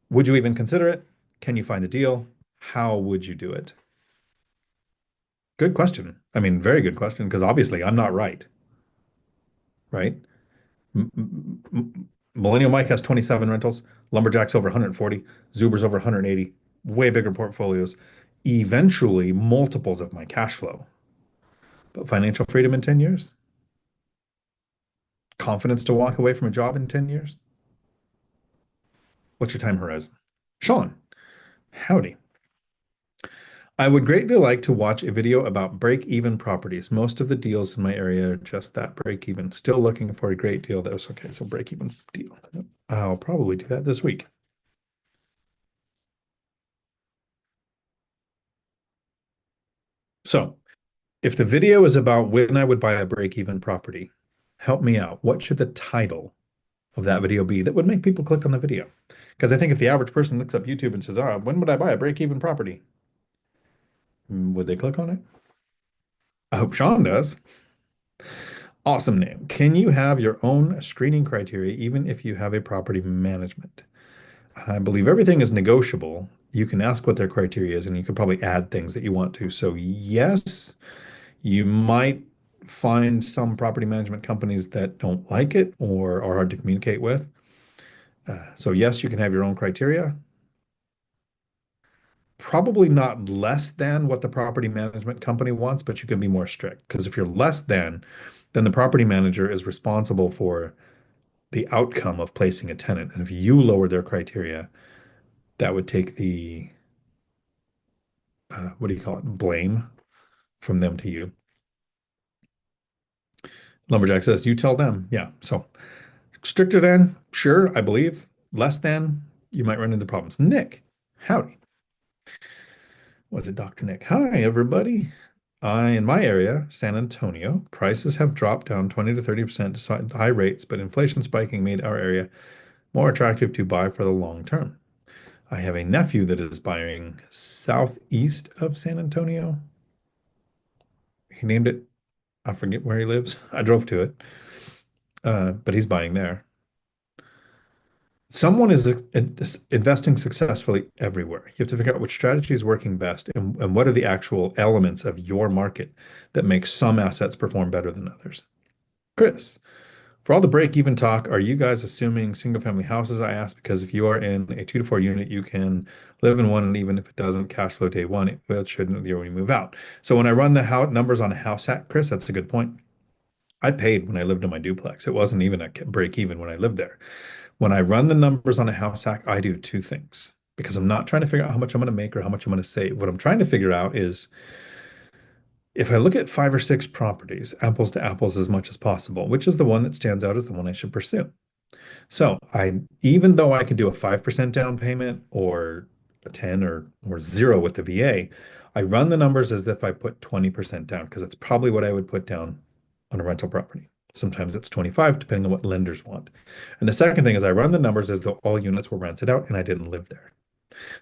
would you even consider it? Can you find a deal? How would you do it? Good question. I mean, very good question, because obviously I'm not right, right? Millennial Mike has 27 rentals, Lumberjack's over 140, Zuber's over 180, way bigger portfolios, eventually multiples of my cash flow. But financial freedom in 10 years? Confidence to walk away from a job in 10 years? What's your time horizon? Sean, howdy. I would greatly like to watch a video about break-even properties. Most of the deals in my area are just that, break-even. Still looking for a great deal that was okay. So break-even deal. I'll probably do that this week. So if the video is about when I would buy a break-even property, help me out. What should the title of that video be that would make people click on the video? Because I think if the average person looks up YouTube and says, when would I buy a break-even property? Would they click on it? I hope Sean does. Awesome name. Can you have your own screening criteria even if you have a property management? I believe everything is negotiable. You can ask what their criteria is, and you could probably add things that you want to. So yes, you might find some property management companies that don't like it or are hard to communicate with. So yes, you can have your own criteria. Probably not less than what the property management company wants, but you can be more strict. Because if you're less than, then the property manager is responsible for the outcome of placing a tenant. And if you lower their criteria, that would take the, what do you call it, blame from them to you. Lumberjack says, you tell them. Yeah. So stricter than, sure, I believe. Less than, you might run into problems. Nick, howdy. Was it Dr. Nick? Hi, everybody. In my area, San Antonio, prices have dropped down 20 to 30% despite high rates, but inflation spiking made our area more attractive to buy for the long term. I have a nephew that is buying southeast of San Antonio. He named it, I forget where he lives. I drove to it, but he's buying there. Someone is investing successfully everywhere. You have to figure out which strategy is working best and what are the actual elements of your market that make some assets perform better than others. Chris, For all the break-even talk, are you guys assuming single-family houses? I ask because if you are in a 2 to 4 unit, you can live in one, and even if it doesn't cash flow day one, it shouldn't the year when you move out. So when I run the numbers on a house hack, Chris, that's a good point. I paid when I lived in my duplex. It wasn't even a break even when I lived there. When I run the numbers on a house hack, I do two things because I'm not trying to figure out how much I'm going to make or how much I'm going to save. What I'm trying to figure out is if I look at 5 or 6 properties, apples to apples as much as possible, which is the one that stands out as the one I should pursue. So even though I could do a 5% down payment or a 10 or zero with the VA, I run the numbers as if I put 20% down because that's probably what I would put down on a rental property. Sometimes it's 25, depending on what lenders want. And the second thing is I run the numbers as though all units were rented out and I didn't live there.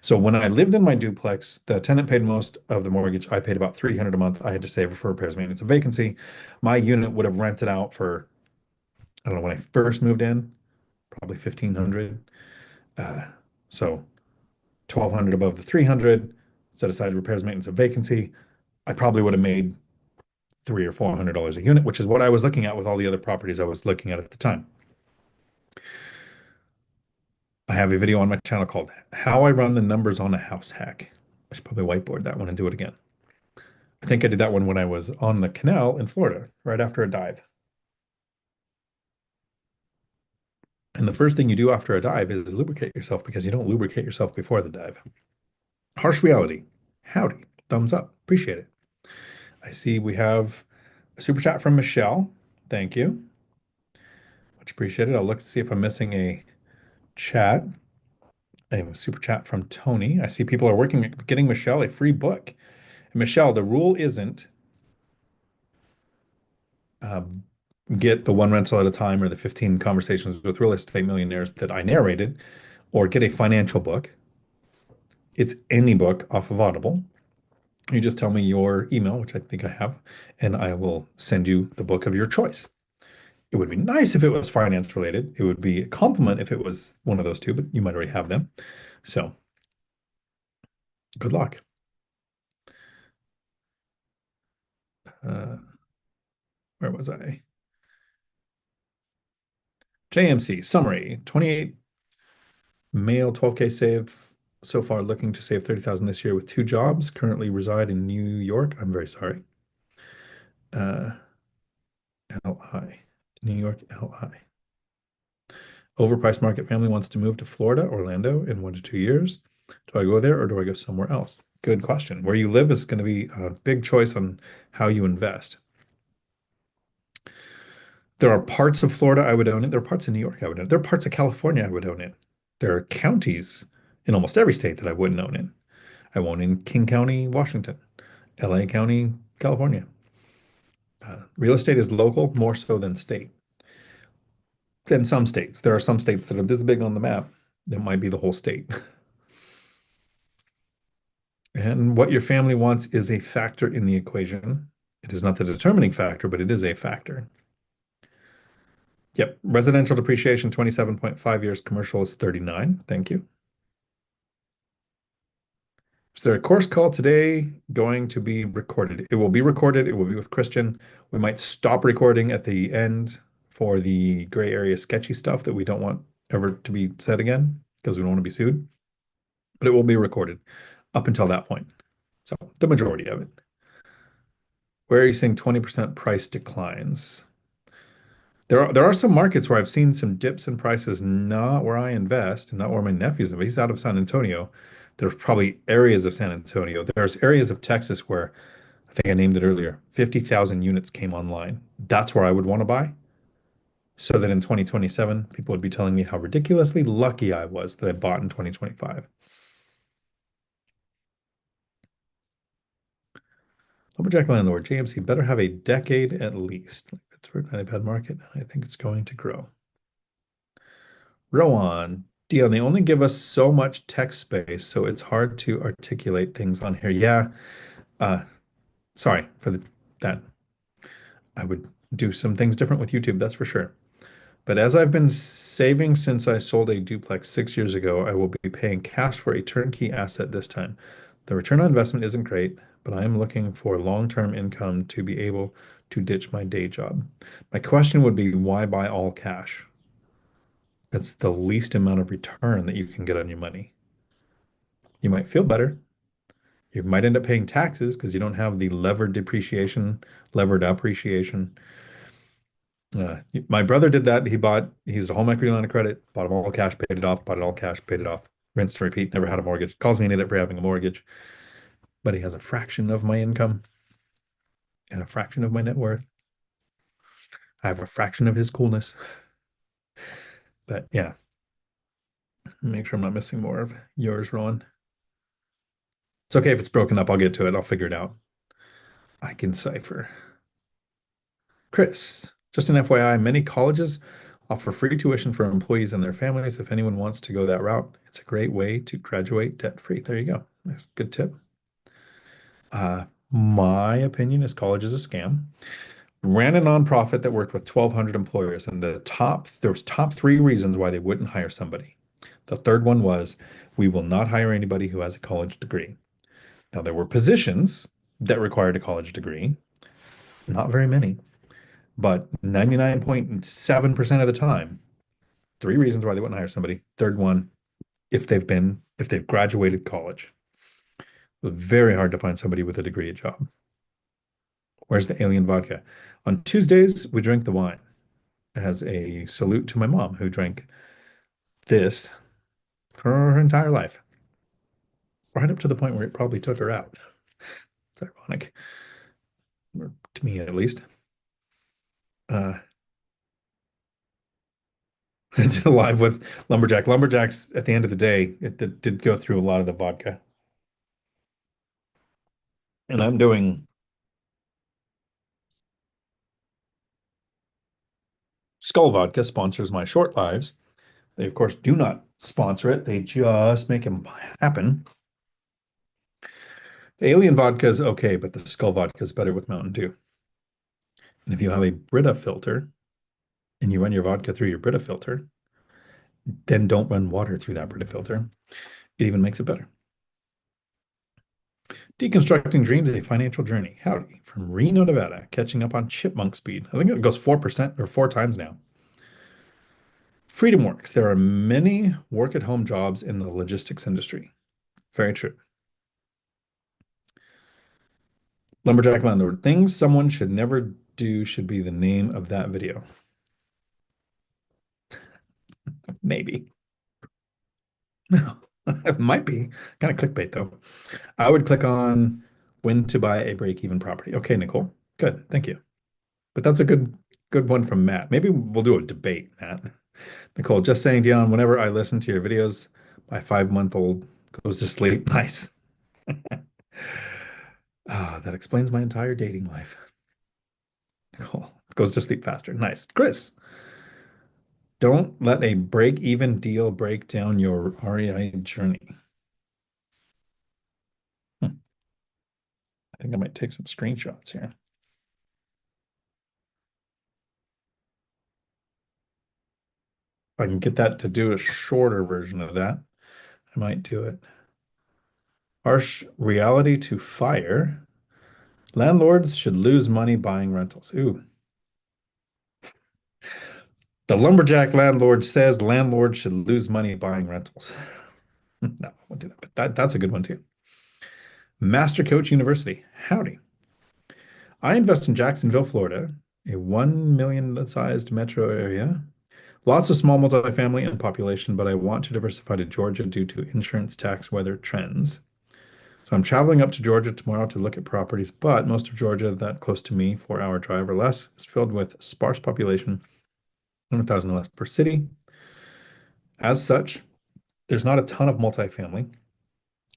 So when I lived in my duplex, the tenant paid most of the mortgage. I paid about 300 a month. I had to save for repairs, maintenance, and vacancy. My unit would have rented out for, I don't know, when I first moved in, probably 1,500. Uh, so 1,200 above the 300, set aside repairs, maintenance, and vacancy. I probably would have made $300 or $400 a unit, which is what I was looking at with all the other properties I was looking at the time. I have a video on my channel called How I Run the Numbers on a House Hack. I should probably whiteboard that one and do it again. I think I did that one when I was on the canal in Florida, right after a dive. And the first thing you do after a dive is lubricate yourself because you don't lubricate yourself before the dive. Harsh reality. Howdy. Thumbs up. Appreciate it. I see we have a super chat from Michelle. Thank you. Much appreciated. I'll look to see if I'm missing a chat. I have a super chat from Tony. I see people are working at getting Michelle a free book. And Michelle, the rule isn't um, get the one rental at a time or the 15 conversations with real estate millionaires that I narrated or get a financial book. It's any book off of Audible. You just tell me your email, which I think I have, and I will send you the book of your choice. It would be nice if it was finance related. It would be a compliment if it was one of those two, but you might already have them. So good luck. Uh, where was I? JMC summary 28 male 12K save so far, looking to save 30,000 this year with 2 jobs, currently reside in New York. I'm very sorry. Uh, LI, New York, LI. Overpriced market family wants to move to Florida, Orlando in 1 to 2 years. Do I go there or do I go somewhere else? Good question. Where you live is going to be a big choice on how you invest. There are parts of Florida I would own it. There are parts of New York I would own it. There are parts of California I would own it. There are counties in almost every state that I wouldn't own in. I won't in King County, Washington, LA County, California. Real estate is local more so than state. Than some states. There are some states that are this big on the map that might be the whole state. And what your family wants is a factor in the equation. It is not the determining factor, but it is a factor. Yep. Residential depreciation, 27.5 years. Commercial is 39. Thank you. Is there a course call today going to be recorded? It will be recorded. It will be with Christian. We might stop recording at the end for the gray area sketchy stuff that we don't want ever to be said again because we don't want to be sued. But it will be recorded up until that point. So the majority of it. Where are you seeing 20% price declines? There are some markets where I've seen some dips in prices, not where I invest, not where my nephew's invest. He's out of San Antonio. There's probably areas of San Antonio. There's areas of Texas where I think I named it earlier, 50,000 units came online. That's where I would want to buy. So that in 2027, people would be telling me how ridiculously lucky I was that I bought in 2025. Lumberjack landlord, JMC better have a decade at least. It's not a bad market, and I think it's going to grow. Rowan, Dion, they only give us so much text space, so it's hard to articulate things on here. Yeah, uh, sorry for that. I would do some things different with YouTube, that's for sure. But as I've been saving since I sold a duplex 6 years ago, I will be paying cash for a turnkey asset this time. The return on investment isn't great, but I am looking for long-term income to be able to ditch my day job. My question would be, why buy all cash? It's the least amount of return that you can get on your money. You might feel better. You might end up paying taxes because you don't have the levered depreciation, levered appreciation. My brother did that. He used a home equity line of credit, bought them all cash, paid it off, bought it all cash, paid it off. Rinse and repeat, never had a mortgage. Calls me an idiot for having a mortgage, but he has a fraction of my income and a fraction of my net worth. I have a fraction of his coolness. But yeah, make sure I'm not missing more of yours, Rowan. It's okay if it's broken up. I'll get to it. I'll figure it out. I can cipher. Kris, just an FYI, many colleges offer free tuition for employees and their families. If anyone wants to go that route, it's a great way to graduate debt-free. There you go. That's a good tip. My opinion is college is a scam. Ran a nonprofit that worked with 1,200 employers, and there was top three reasons why they wouldn't hire somebody. The third one was, we will not hire anybody who has a college degree. Now, there were positions that required a college degree, not very many, but 99.7% of the time, three reasons why they wouldn't hire somebody. Third one, if they've graduated college. It was very hard to find somebody with a degree job. Where's the alien vodka? On Tuesdays, we drink the wine as a salute to my mom, who drank this her entire life, right up to the point where it probably took her out. It's ironic, or to me at least. Uh, it's alive with lumberjack. Lumberjacks, at the end of the day, it did go through a lot of the vodka. And I'm doing Skull Vodka sponsors my short lives. They, of course, do not sponsor it. They just make them happen. The Alien vodka is okay, but the Skull vodka is better with Mountain Dew. And if you have a Brita filter and you run your vodka through your Brita filter, then don't run water through that Brita filter. It even makes it better. Deconstructing Dreams, a financial journey. Howdy, from Reno, Nevada, catching up on chipmunk speed. I think it goes 4% or 4 times now. Freedom Works. There are many work-at-home jobs in the logistics industry. Very true. Lumberjack Landlord. Things someone should never do should be the name of that video. Maybe. No, it might be. Kind of clickbait, though. I would click on when to buy a break-even property. Okay, Nicole. Good. Thank you. But that's a good one from Matt. Maybe we'll do a debate, Matt. Nicole, just saying, Dion, whenever I listen to your videos, my 5-month-old goes to sleep. Nice. That explains my entire dating life. Nicole goes to sleep faster. Nice. Kris, don't let a break-even deal break down your REI journey. I think I might take some screenshots here. If I can get that to do a shorter version of that, I might do it. Harsh reality to fire. Landlords should lose money buying rentals. Ooh. The lumberjack landlord says landlords should lose money buying rentals. No, I won't do that, but that's a good one too. Master Coach University. Howdy. I invest in Jacksonville, Florida, a 1 million sized metro area. Lots of small multifamily and population, but I want to diversify to Georgia due to insurance, tax, weather trends. So I'm traveling up to Georgia tomorrow to look at properties, but most of Georgia, that close to me, 4-hour drive or less, is filled with sparse population, 100,000 or less per city. As such, there's not a ton of multifamily.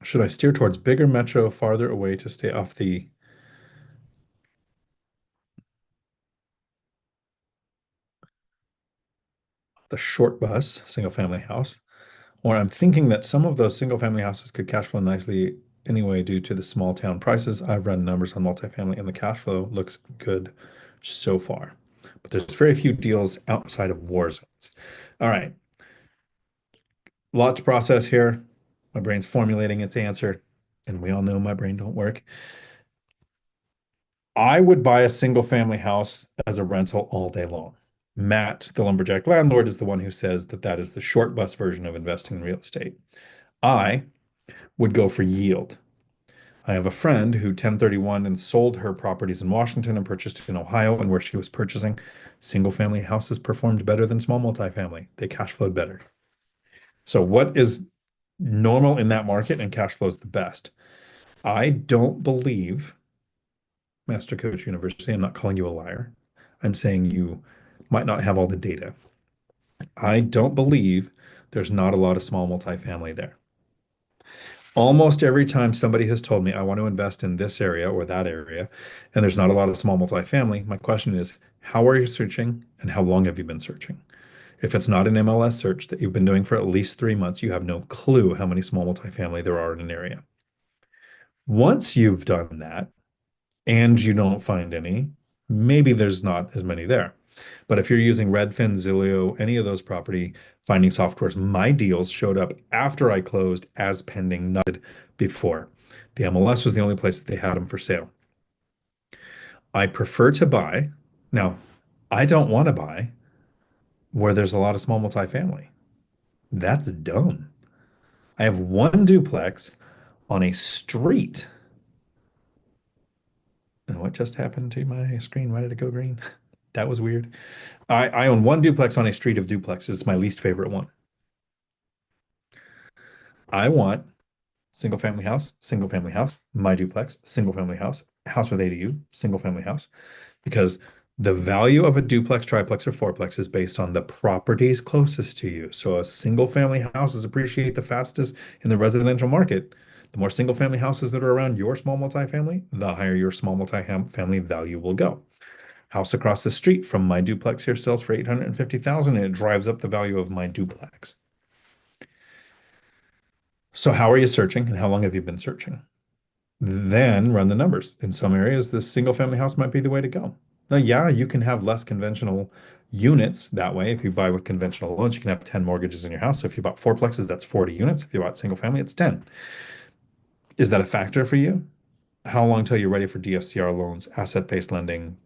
Should I steer towards bigger metro farther away to stay off the short bus single family house? Or I'm thinking that some of those single family houses could cash flow nicely anyway due to the small town prices. I've run numbers on multifamily and the cash flow looks good so far. But there's very few deals outside of war zones. All right. Lot to process here. My brain's formulating its answer, and we all know my brain don't work. I would buy a single family house as a rental all day long. Matt, the lumberjack landlord, is the one who says that that is the short bus version of investing in real estate. I would go for yield. I have a friend who 1031 and sold her properties in Washington and purchased in Ohio, and where she was purchasing, single family houses performed better than small multifamily. They cash flowed better. So, what is normal in that market and cash flows the best? I don't believe, Master Coach University, I'm not calling you a liar. I'm saying you might not have all the data. I don't believe there's not a lot of small multifamily there. Almost every time somebody has told me I want to invest in this area or that area, and there's not a lot of small multifamily, my question is, how are you searching and how long have you been searching? If it's not an MLS search that you've been doing for at least 3 months, you have no clue how many small multifamily there are in an area. Once you've done that and you don't find any, maybe there's not as many there. But if you're using Redfin, Zillow, any of those property finding softwares, my deals showed up after I closed as pending, not before. The MLS was the only place that they had them for sale. I prefer to buy. Now, I don't want to buy where there's a lot of small multifamily. That's dumb. I have one duplex on a street. And what just happened to my screen? Why did it go green? That was weird. I own one duplex on a street of duplexes. It's my least favorite one. I want single family house, my duplex, single family house with ADU, single family house, because the value of a duplex, triplex, or fourplex is based on the properties closest to you. So a single family houses appreciate the fastest in the residential market. The more single family houses that are around your small multifamily, the higher your small multifamily value will go. House across the street from my duplex here sells for 850,000 and it drives up the value of my duplex. So how are you searching and how long have you been searching? Then run the numbers. In some areas, this single family house might be the way to go. Now, yeah, you can have less conventional units that way. If you buy with conventional loans, you can have 10 mortgages in your house. So if you bought fourplexes, that's 40 units. If you bought single family, it's 10. Is that a factor for you? How long till you're ready for DSCR loans, asset-based lending,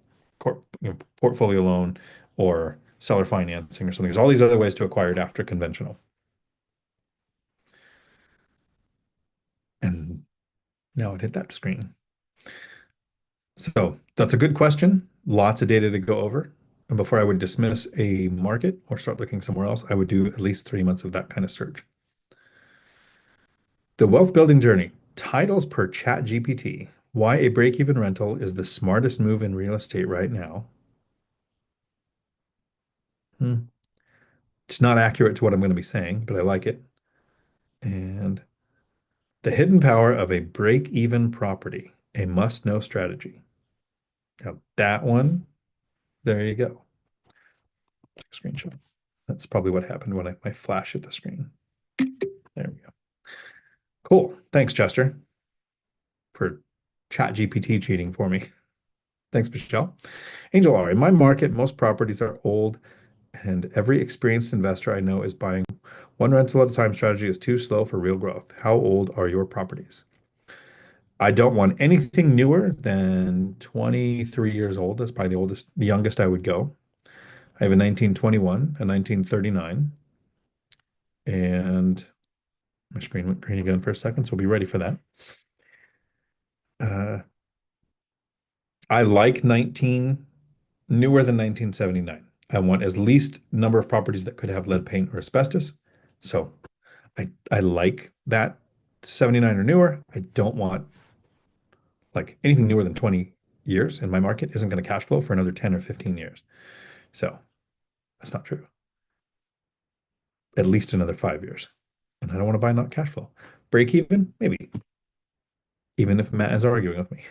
portfolio loan, or seller financing or something? There's all these other ways to acquire it after conventional. And now it hit that screen. So that's a good question. Lots of data to go over. And before I would dismiss a market or start looking somewhere else, I would do at least 3 months of that kind of search. The wealth building journey, titles per chat GPT, why a break-even rental is the smartest move in real estate right now. It's not accurate to what I'm going to be saying, but I like it. And the hidden power of a break-even property, a must-know strategy. Now that one, there you go. Take a screenshot. That's probably what happened when I flash at the screen. There we go. Cool. Thanks, Chester, for chat GPT cheating for me. Thanks, Michelle. Angel R, in my market, most properties are old, and every experienced investor I know is buying one rental at a time strategy is too slow for real growth. How old are your properties? I don't want anything newer than 23 years old. That's probably the youngest I would go. I have a 1921, a 1939, and my screen went green again for a second, so we'll be ready for that. I like newer than 1979. I want as least number of properties that could have lead paint or asbestos. So I like that 79 or newer. I don't want like anything newer than 20 years in my market isn't going to cash flow for another 10 or 15 years. So that's not true. At least another 5 years. And I don't want to buy not cash flow. Break even, maybe. Even if Matt is arguing with me.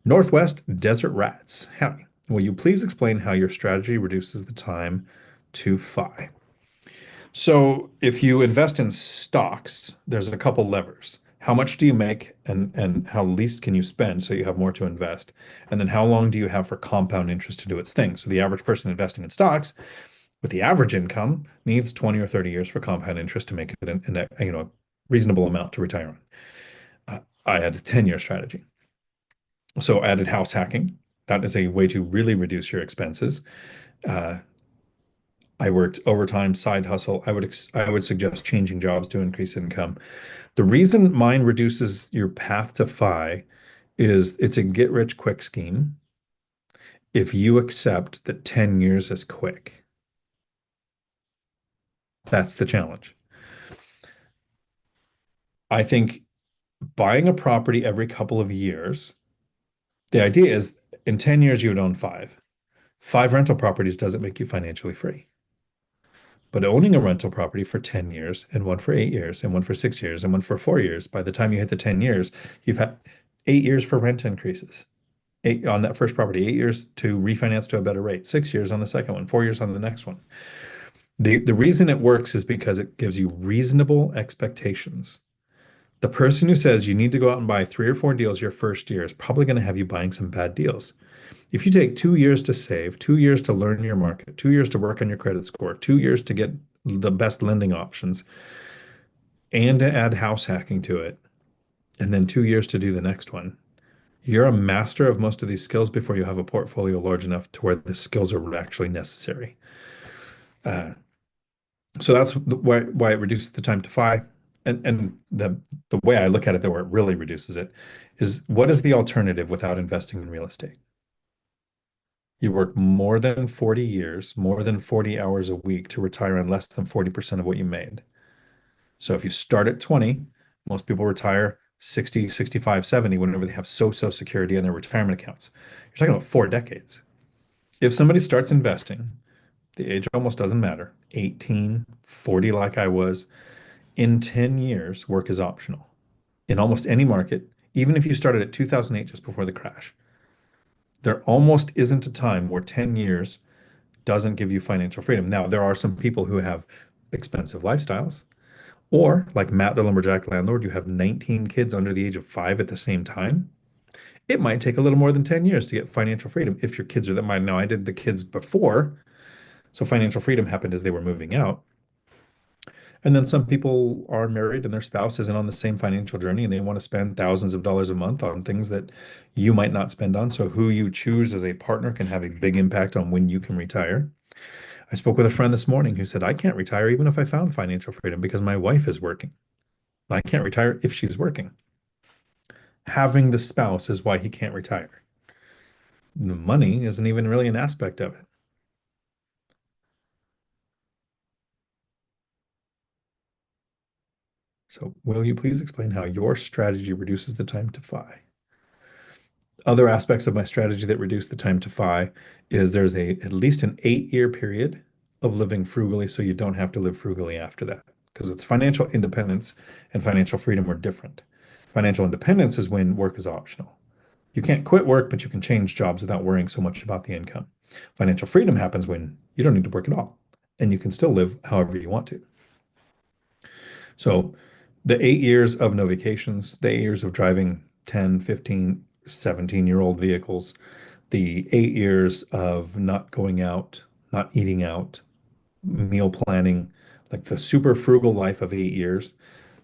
Northwest Desert Rats. Howdy. Will you please explain how your strategy reduces the time to FI? So if you invest in stocks, there's a couple levers. How much do you make and how least can you spend so you have more to invest? And then how long do you have for compound interest to do its thing? So the average person investing in stocks with the average income needs 20 or 30 years for compound interest to make it a reasonable amount to retire on. I had a 10-year strategy. So added house hacking. That is a way to really reduce your expenses. Uh, I worked overtime, side hustle. I would suggest changing jobs to increase income. The reason mine reduces your path to FI is it's a get rich quick scheme if you accept that 10 years is quick. That's the challenge. I think buying a property every couple of years, the idea is in 10 years you would own five. Five rental properties doesn't make you financially free. But owning a rental property for 10 years and one for 8 years and one for 6 years and one for 4 years, by the time you hit the 10 years, you've had 8 years for rent increases. Eight on that first property, 8 years to refinance to a better rate, 6 years on the second one, 4 years on the next one. The reason it works is because it gives you reasonable expectations. The person who says you need to go out and buy 3 or 4 deals your first year is probably going to have you buying some bad deals. If you take 2 years to save, 2 years to learn your market, 2 years to work on your credit score, 2 years to get the best lending options, and to add house hacking to it, and then 2 years to do the next one, you're a master of most of these skills before you have a portfolio large enough to where the skills are actually necessary. Uh, so that's why it reduces the time to FI. And the way I look at it, though, where it really reduces it, is what is the alternative without investing in real estate? You work more than 40 years, more than 40 hours a week to retire on less than 40% of what you made. So if you start at 20, most people retire 60, 65, 70 whenever they have so security in their retirement accounts. You're talking about 4 decades. If somebody starts investing, the age almost doesn't matter, 18, 40 like I was, in 10 years, work is optional. In almost any market, even if you started at 2008 just before the crash, there almost isn't a time where 10 years doesn't give you financial freedom. Now, there are some people who have expensive lifestyles, or like Matt, the lumberjack landlord, you have 19 kids under the age of 5 at the same time. It might take a little more than 10 years to get financial freedom if your kids are that mind. Now, I did the kids before, so financial freedom happened as they were moving out. And then some people are married and their spouse isn't on the same financial journey and they want to spend thousands of dollars a month on things that you might not spend on. So who you choose as a partner can have a big impact on when you can retire. I spoke with a friend this morning who said, I can't retire even if I found financial freedom because my wife is working. I can't retire if she's working. Having the spouse is why he can't retire. The money isn't even really an aspect of it. So, will you please explain how your strategy reduces the time to FI? Other aspects of my strategy that reduce the time to FI is there's a at least an 8 year period of living frugally so you don't have to live frugally after that. Because it's financial independence and financial freedom are different. Financial independence is when work is optional. You can't quit work, but you can change jobs without worrying so much about the income. Financial freedom happens when you don't need to work at all and you can still live however you want to. So the 8 years of no vacations, the 8 years of driving 10, 15, 17-year-old vehicles, the 8 years of not going out, not eating out, meal planning, like the super frugal life of 8 years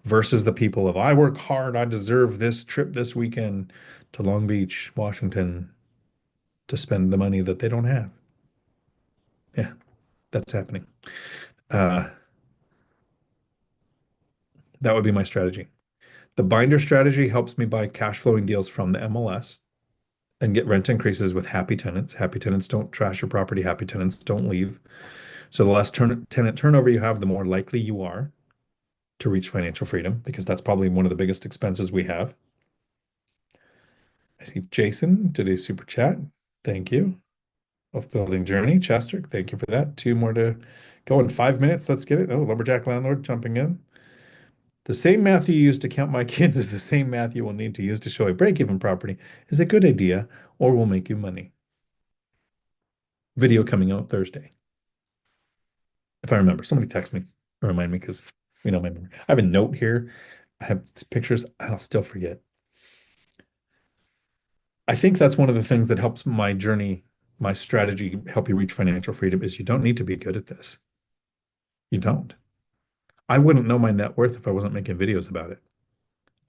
versus the people of I work hard, I deserve this trip this weekend to Long Beach, Washington to spend the money that they don't have. Yeah, that's happening. Uh, that would be my strategy. The binder strategy helps me buy cash flowing deals from the MLS and get rent increases with happy tenants. Happy tenants don't trash your property. Happy tenants don't leave. So the less tenant turnover you have, the more likely you are to reach financial freedom because that's probably one of the biggest expenses we have. I see Jason, today's super chat. Thank you. Wealth building journey. Chester, thank you for that. Two more to go in 5 minutes. Let's get it. Oh, lumberjack landlord jumping in. The same math you use to count my kids is the same math you will need to use to show a break-even property is a good idea or will make you money. Video coming out Thursday. If I remember, somebody text me or remind me because we know my memory. I have a note here. I have pictures. I'll still forget. I think that's one of the things that helps my journey, my strategy help you reach financial freedom is you don't need to be good at this. You don't. I wouldn't know my net worth if I wasn't making videos about it.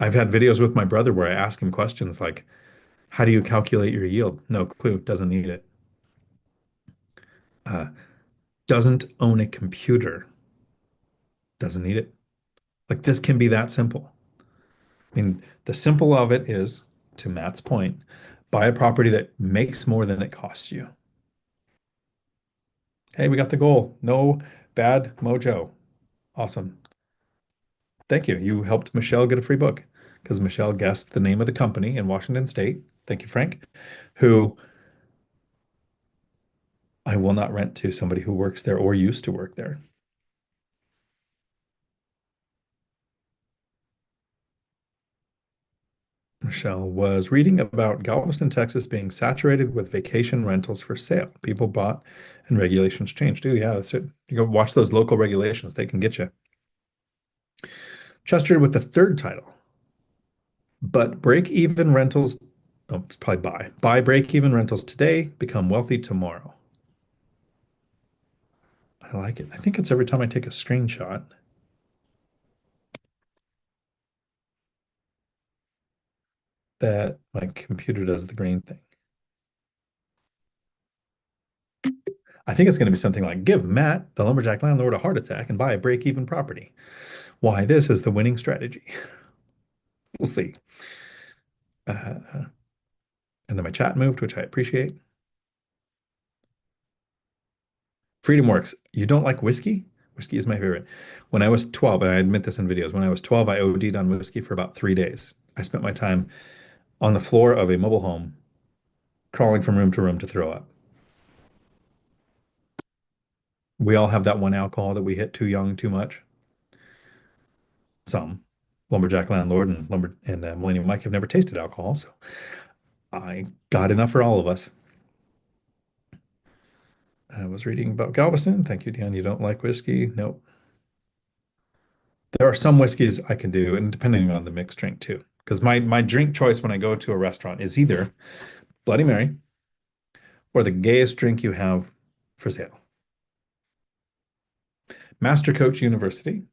I've had videos with my brother where I ask him questions like, How do you calculate your yield? No clue. Doesn't need it. Uh, doesn't own a computer. Doesn't need it. Like this can be that simple. I mean, the simple of it is, to Matt's point, buy a property that makes more than it costs you. Hey, we got the goal. No bad mojo. Awesome. Thank you. You helped Michelle get a free book because Michelle guessed the name of the company in Washington State. Thank you, Frank, who I will not rent to somebody who works there or used to work there. Michelle was reading about Galveston, Texas being saturated with vacation rentals for sale. People bought and regulations changed. Oh, yeah, that's it. You go watch those local regulations. They can get you. Chester with the third title. But break even rentals, oh, it's probably buy. Buy break even rentals today, become wealthy tomorrow. I like it. I think it's every time I take a screenshot that my computer does the green thing. I think it's going to be something like give Matt, the lumberjack landlord, a heart attack and buy a break even property. Why this is the winning strategy. We'll see. And then my chat moved, which I appreciate. Freedom Works. You don't like whiskey? Whiskey is my favorite. When I was 12, and I admit this in videos, when I was 12, I OD'd on whiskey for about 3 days. I spent my time on the floor of a mobile home, crawling from room to room to throw up. We all have that one alcohol that we hit too young, too much. Some lumberjack landlord and Millennium Mike have never tasted alcohol, so I got enough for all of us. I was reading about Galveston. Thank you, Dion. You don't like whiskey? Nope. There are some whiskeys I can do, and depending on the mixed drink too. Because my drink choice when I go to a restaurant is either Bloody Mary or the gayest drink you have for sale. Master Coach University.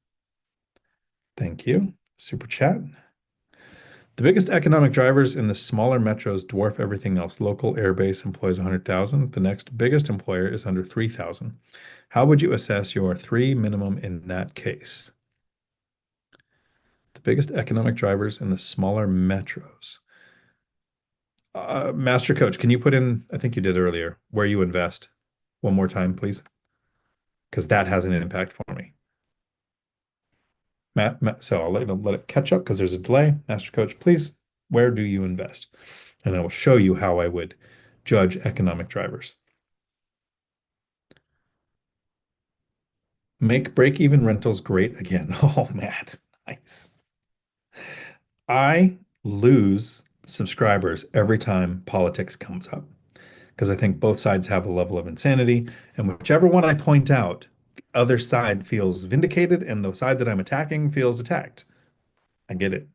Thank you. Super chat. The biggest economic drivers in the smaller metros dwarf everything else. Local airbase employs 100,000. The next biggest employer is under 3,000. How would you assess your three minimum in that case? The biggest economic drivers in the smaller metros. Master Coach, can you put in, I think you did earlier, where you invest one more time, please? Because that has an impact for me. Matt, so I'll let it catch up because there's a delay. Master Coach, please, where do you invest? And I will show you how I would judge economic drivers. Make break-even rentals great again. Oh, Matt, nice. I lose subscribers every time politics comes up because I think both sides have a level of insanity. And whichever one I point out, the other side feels vindicated and the side that I'm attacking feels attacked. I get it.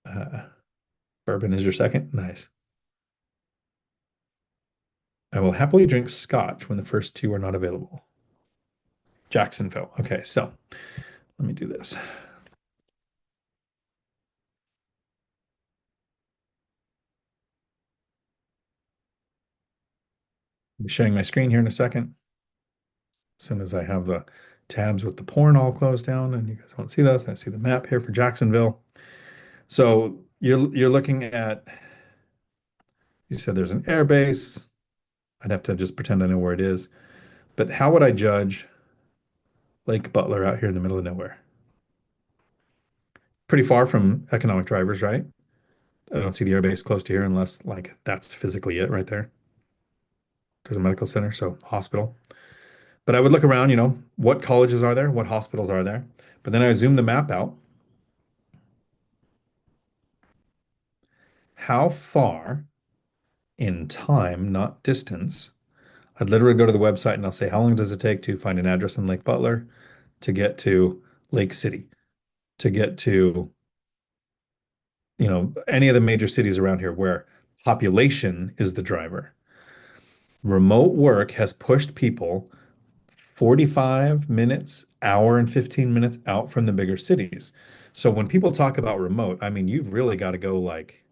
Uh, Bourbon is your second. Nice. I will happily drink scotch when the first two are not available. Jacksonville. Okay, so let me do this. I'll be sharing my screen here in a second. As soon as I have the tabs with the porn all closed down, and you guys won't see this, I see the map here for Jacksonville. So you're looking at, you said there's an air base. I'd have to just pretend I know where it is. But how would I judge Lake Butler out here in the middle of nowhere? Pretty far from economic drivers, right? I don't see the airbase close to here unless like that's physically it right there. There's a medical center, so hospital. But I would look around, what colleges are there? What hospitals are there? But then I zoom the map out. How far in time, not distance? I'd literally go to the website and I'll say, how long does it take to find an address in Lake Butler, to get to Lake City, to get to, any of the major cities around here where population is the driver. Remote work has pushed people 45 minutes, hour and 15 minutes out from the bigger cities. So when people talk about remote, I mean, you've really got to go like,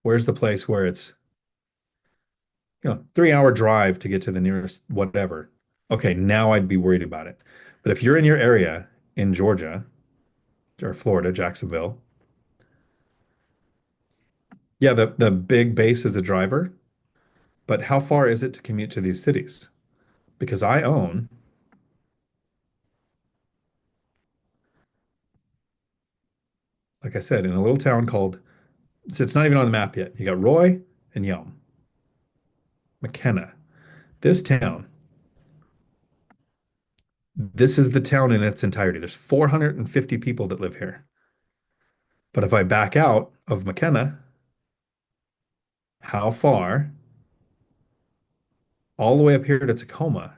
where's the place where it's, 3 hour drive to get to the nearest whatever. Okay, now I'd be worried about it. But if you're in your area in Georgia or Florida, Jacksonville, yeah, the big base is a driver, but how far is it to commute to these cities? Because I own, like I said, in a little town called, so it's not even on the map yet. You got Roy and Yelm, McKenna. This town, this is the town in its entirety. There's 450 people that live here. But if I back out of McKenna, how far all the way up here to Tacoma,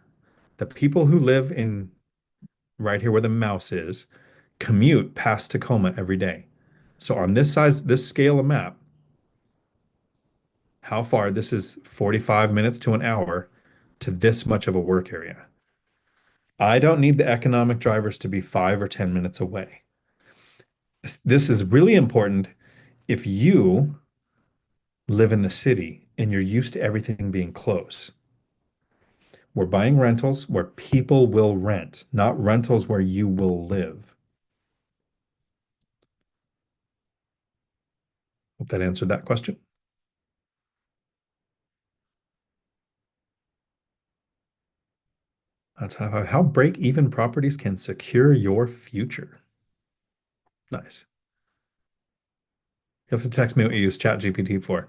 the people who live in right here where the mouse is commute past Tacoma every day. So on this size, this scale of map, how far this is 45 minutes to an hour to this much of a work area. I don't need the economic drivers to be 5 or 10 minutes away. This is really important if you live in the city and you're used to everything being close. We're buying rentals where people will rent, not rentals where you will live. Hope that answered that question. That's how break-even properties can secure your future. Nice. You have to text me what you use ChatGPT for,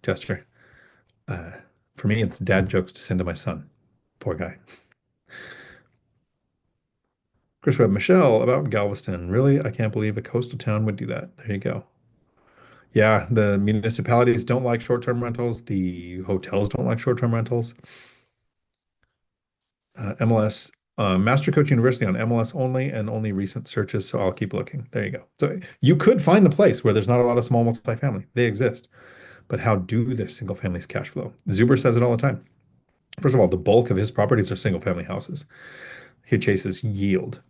Chester. Uh, for me, it's dad jokes to send to my son. Poor guy. Chris Webb, Michelle, about Galveston. Really? I can't believe a coastal town would do that. There you go. Yeah, the municipalities don't like short-term rentals. The hotels don't like short-term rentals. MLS, Master Coach University on MLS only and only recent searches. So I'll keep looking. There you go. So you could find the place where there's not a lot of small multifamily. They exist. But how do the single families cash flow? Zuber says it all the time. First of all, the bulk of his properties are single family houses. He chases yield.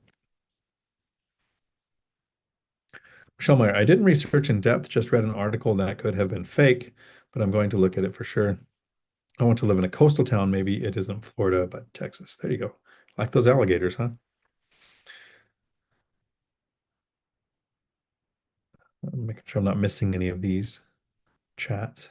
Michelle Meyer, I didn't research in depth, just read an article that could have been fake, but I'm going to look at it for sure. I want to live in a coastal town. Maybe it isn't Florida, but Texas. There you go. Like those alligators, huh? I'm making sure I'm not missing any of these chats.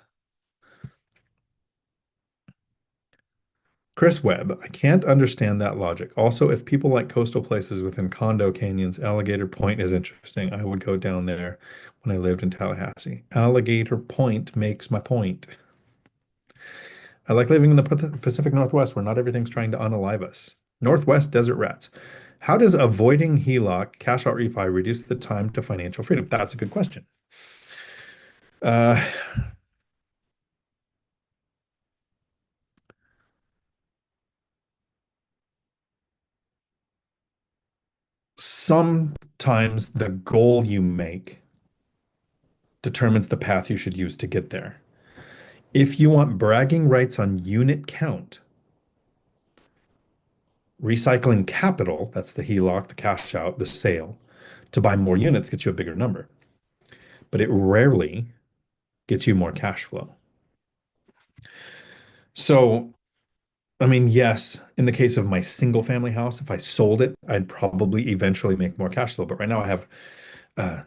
Chris Webb, I can't understand that logic. Also, if people like coastal places within condo canyons, Alligator Point is interesting. I would go down there when I lived in Tallahassee. Alligator Point makes my point. I like living in the Pacific Northwest where not everything's trying to unalive us. Northwest desert rats. How does avoiding HELOC, cash out refi, reduce the time to financial freedom? That's a good question. Uh, Sometimes the goal you make determines the path you should use to get there. If you want bragging rights on unit count, recycling capital, that's the HELOC, the cash out, the sale, to buy more units gets you a bigger number, but it rarely gets you more cash flow. So, I mean, yes, in the case of my single family house, if I sold it, I'd probably eventually make more cash flow. But right now uh,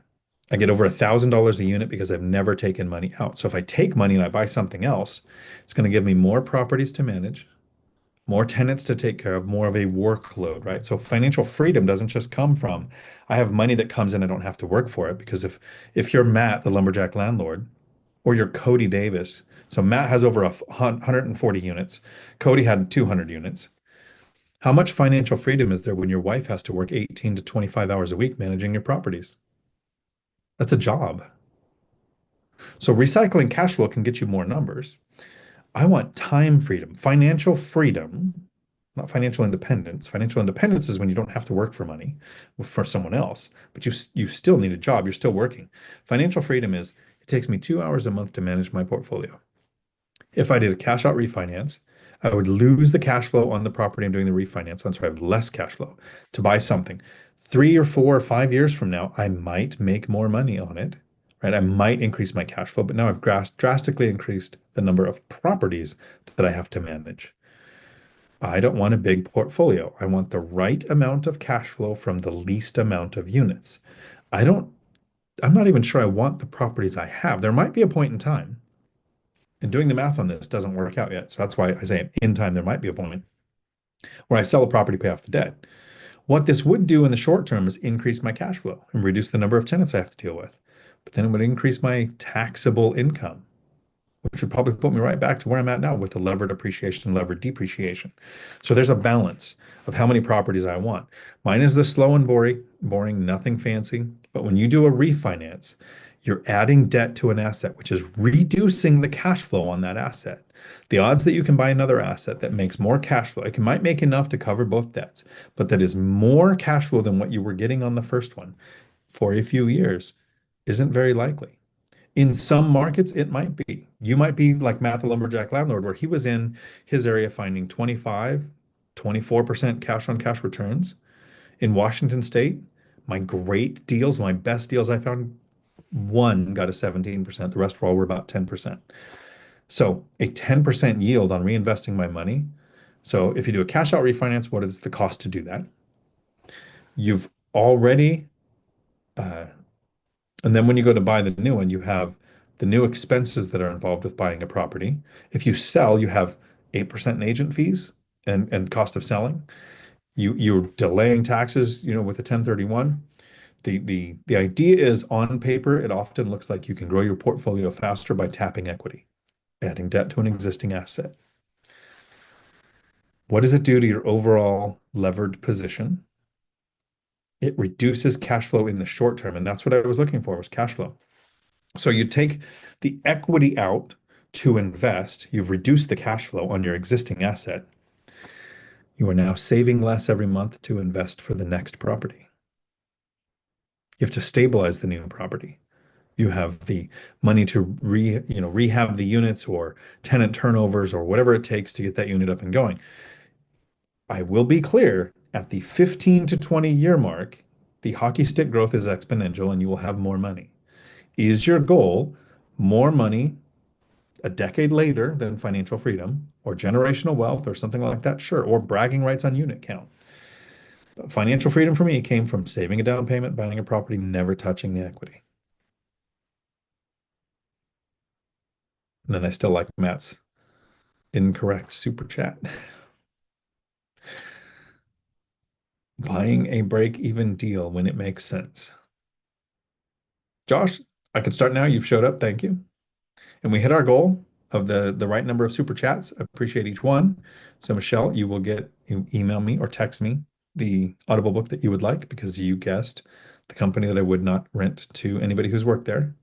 I get over $1,000 a unit because I've never taken money out. So if I take money and I buy something else, it's going to give me more properties to manage, more tenants to take care of, more of a workload, right? So financial freedom doesn't just come from I have money that comes in, I don't have to work for it. Because if you're Matt, the lumberjack landlord, or you're Cody Davis, so Matt has over 140 units, Cody had 200 units. How much financial freedom is there when your wife has to work 18 to 25 hours a week managing your properties? That's a job. So recycling cash flow can get you more numbers. I want time freedom, financial freedom, not financial independence. Financial independence is when you don't have to work for money for someone else, but you still need a job. You're still working. Financial freedom is it takes me 2 hours a month to manage my portfolio. If I did a cash out refinance, I would lose the cash flow on the property I'm doing the refinance on, so I have less cash flow to buy something. 3 or 4 or 5 years from now, I might make more money on it, right? I might increase my cash flow, but now I've drastically increased the number of properties that I have to manage. I don't want a big portfolio. I want the right amount of cash flow from the least amount of units. I don't, I'm not even sure I want the properties I have. There might be a point in time, and doing the math on this doesn't work out yet. So that's why I say in time, there might be a point where I sell a property, pay off the debt. What this would do in the short term is increase my cash flow and reduce the number of tenants I have to deal with. But then it would increase my taxable income, which would probably put me right back to where I'm at now with the levered appreciation, levered depreciation. So there's a balance of how many properties I want. Mine is the slow and boring, nothing fancy. But when you do a refinance, you're adding debt to an asset, which is reducing the cash flow on that asset. The odds that you can buy another asset that makes more cash flow, it might make enough to cover both debts, but that is more cash flow than what you were getting on the first one for a few years, isn't very likely. In some markets, it might be. You might be like Matt, the lumberjack landlord, where he was in his area finding 25, 24% cash on cash returns. In Washington State, my great deals, my best deals I found, one got a 17%. The rest were all were about 10%. So a 10% yield on reinvesting my money. So if you do a cash out refinance, what is the cost to do that? You've already uh, And then when you go to buy the new one, you have the new expenses that are involved with buying a property. If you sell, you have 8% in agent fees and cost of selling. You're delaying taxes, with a 1031. The idea is on paper, it often looks like you can grow your portfolio faster by tapping equity, adding debt to an existing asset. What does it do to your overall levered position? It reduces cash flow in the short term, and that's what I was looking for was cash flow. So you take the equity out to invest, you've reduced the cash flow on your existing asset. You are now saving less every month to invest for the next property. You have to stabilize the new property. You have the money to rehab the units or tenant turnovers or whatever it takes to get that unit up and going. I will be clear, at the 15 to 20 year mark, the hockey stick growth is exponential and you will have more money. Is your goal more money a decade later than financial freedom or generational wealth or something like that? Sure. Or bragging rights on unit count. But financial freedom for me came from saving a down payment, buying a property, never touching the equity. And then I still like Matt's incorrect super chat. Buying a break even deal when it makes sense. Josh, I can start now. You've showed up. Thank you. And we hit our goal of the right number of super chats. I appreciate each one. So Michelle, you email me or text me the Audible book that you would like because you guessed the company that I would not rent to anybody who's worked there.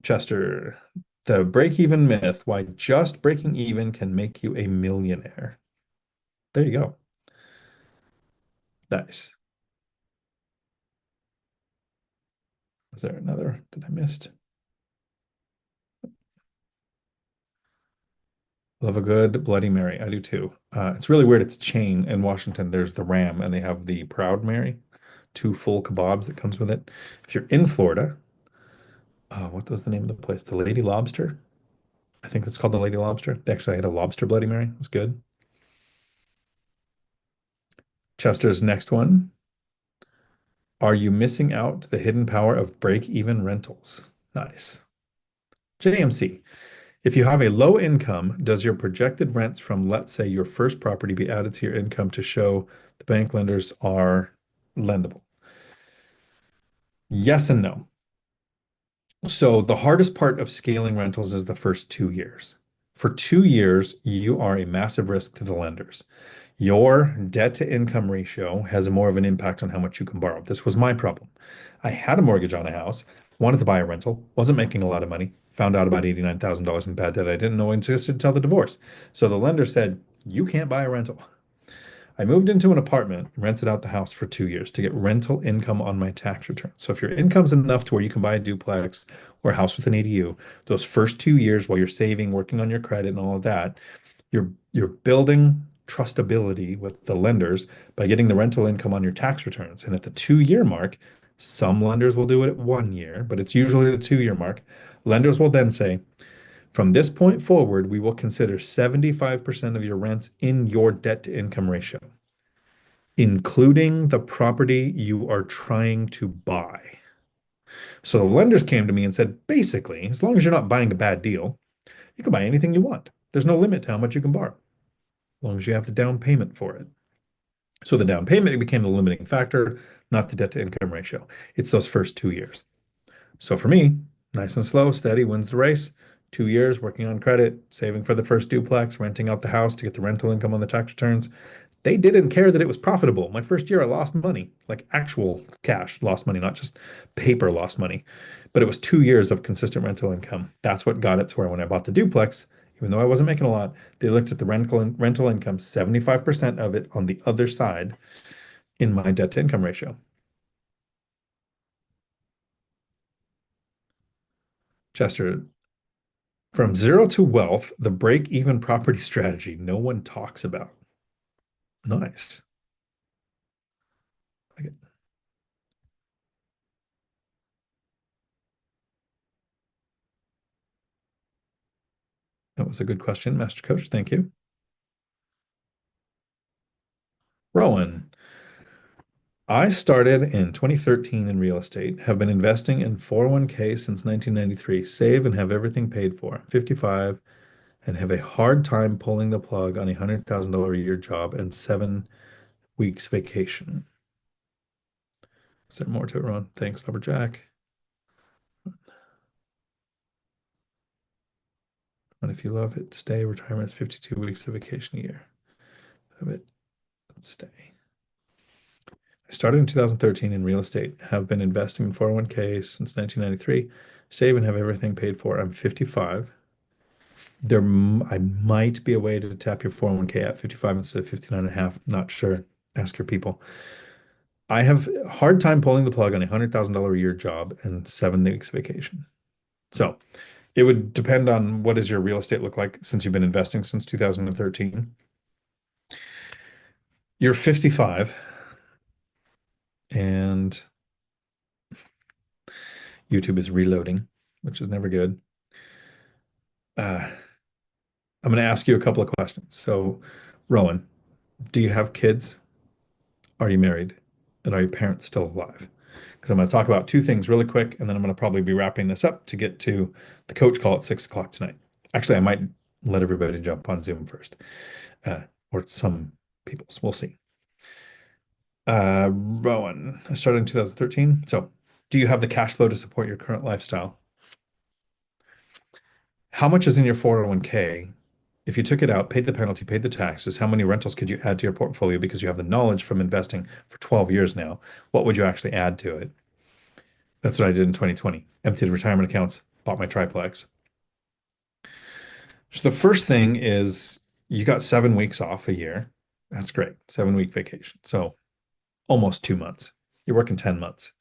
Chester, the break-even myth, why just breaking even can make you a millionaire. There you go. Nice. Was there another that I missed? Love a good Bloody Mary. I do too. It's really weird. It's a chain in Washington. There's the Ram, and they have the Proud Mary, two full kebabs that comes with it. If you're in Florida, what was the name of the place? The Lady Lobster. I think it's called the Lady Lobster. They actually had a lobster Bloody Mary. It was good. Chester's next one. Are you missing out the hidden power of break-even rentals? Nice. JMC. If you have a low income, does your projected rents from, let's say, your first property be added to your income to show the bank lenders are lendable? Yes and no. So the hardest part of scaling rentals is the first 2 years. For 2 years, you are a massive risk to the lenders. Your debt to income ratio has more of an impact on how much you can borrow. This was my problem. I had a mortgage on a house, wanted to buy a rental, wasn't making a lot of money, found out about $89,000 in bad debt I didn't know existed until the divorce. So the lender said, you can't buy a rental. I moved into an apartment and rented out the house for 2 years to get rental income on my tax return. So if your income's enough to where you can buy a duplex or a house with an ADU, those first 2 years while you're saving, working on your credit and all of that, you're building trustability with the lenders by getting the rental income on your tax returns. And at the 2 year mark, some lenders will do it at 1 year, but it's usually the 2 year mark. Lenders will then say, from this point forward, we will consider 75% of your rents in your debt to income ratio, including the property you are trying to buy. So the lenders came to me and said, basically, as long as you're not buying a bad deal, you can buy anything you want. There's no limit to how much you can borrow, as long as you have the down payment for it. So the down payment became the limiting factor, not the debt to income ratio. It's those first 2 years. So for me, nice and slow, steady wins the race. 2 years working on credit, saving for the first duplex, renting out the house to get the rental income on the tax returns. They didn't care that it was profitable. My first year, I lost money, like actual cash lost money, not just paper lost money. But it was 2 years of consistent rental income. That's what got it to where when I bought the duplex, even though I wasn't making a lot, they looked at the rental income, 75% of it on the other side in my debt to income ratio. Chester, from zero to wealth, the break-even property strategy no one talks about. Nice. Like it. That was a good question, Master Coach. Thank you. Rowan, I started in 2013 in real estate, have been investing in 401k since 1993, save and have everything paid for. I'm 55 and have a hard time pulling the plug on a $100,000 a year job and 7 weeks vacation. Is there more to it, Ron? Thanks, Lumberjack. And if you love it, stay. Retirement is 52 weeks of vacation a year. Love it. Let's stay. I started in 2013 in real estate, have been investing in 401k since 1993, save and have everything paid for. I'm 55. I might be a way to tap your 401k at 55 instead of 59 and a half. Not sure. Ask your people. I have a hard time pulling the plug on a $100,000 a year job and 7 weeks vacation. So it would depend on what does your real estate look like since you've been investing since 2013. You're 55 and YouTube is reloading, which is never good. I'm going to ask you a couple of questions. So, Rowan, do you have kids? Are you married? And are your parents still alive? Because I'm going to talk about two things really quick, and then I'm going to probably be wrapping this up to get to the coach call at 6 o'clock tonight. Actually, I might let everybody jump on Zoom first, uh, or some people's. We'll see. Rowan, I started in 2013. So, do you have the cash flow to support your current lifestyle? How much is in your 401k? If you took it out, paid the penalty, paid the taxes, how many rentals could you add to your portfolio because you have the knowledge from investing for 12 years now? What would you actually add to it? That's what I did in 2020. Emptied retirement accounts, bought my triplex. So the first thing is you got 7 weeks off a year. That's great. 7 week vacation. So almost 2 months. You're working 10 months.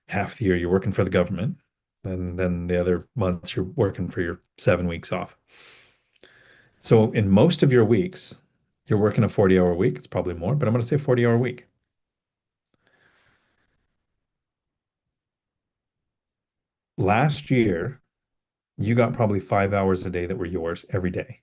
Half the year you're working for the government. And then the other months you're working for your 7 weeks off. So in most of your weeks, you're working a 40-hour week. It's probably more, but I'm going to say 40-hour week. Last year, you got probably 5 hours a day that were yours every day.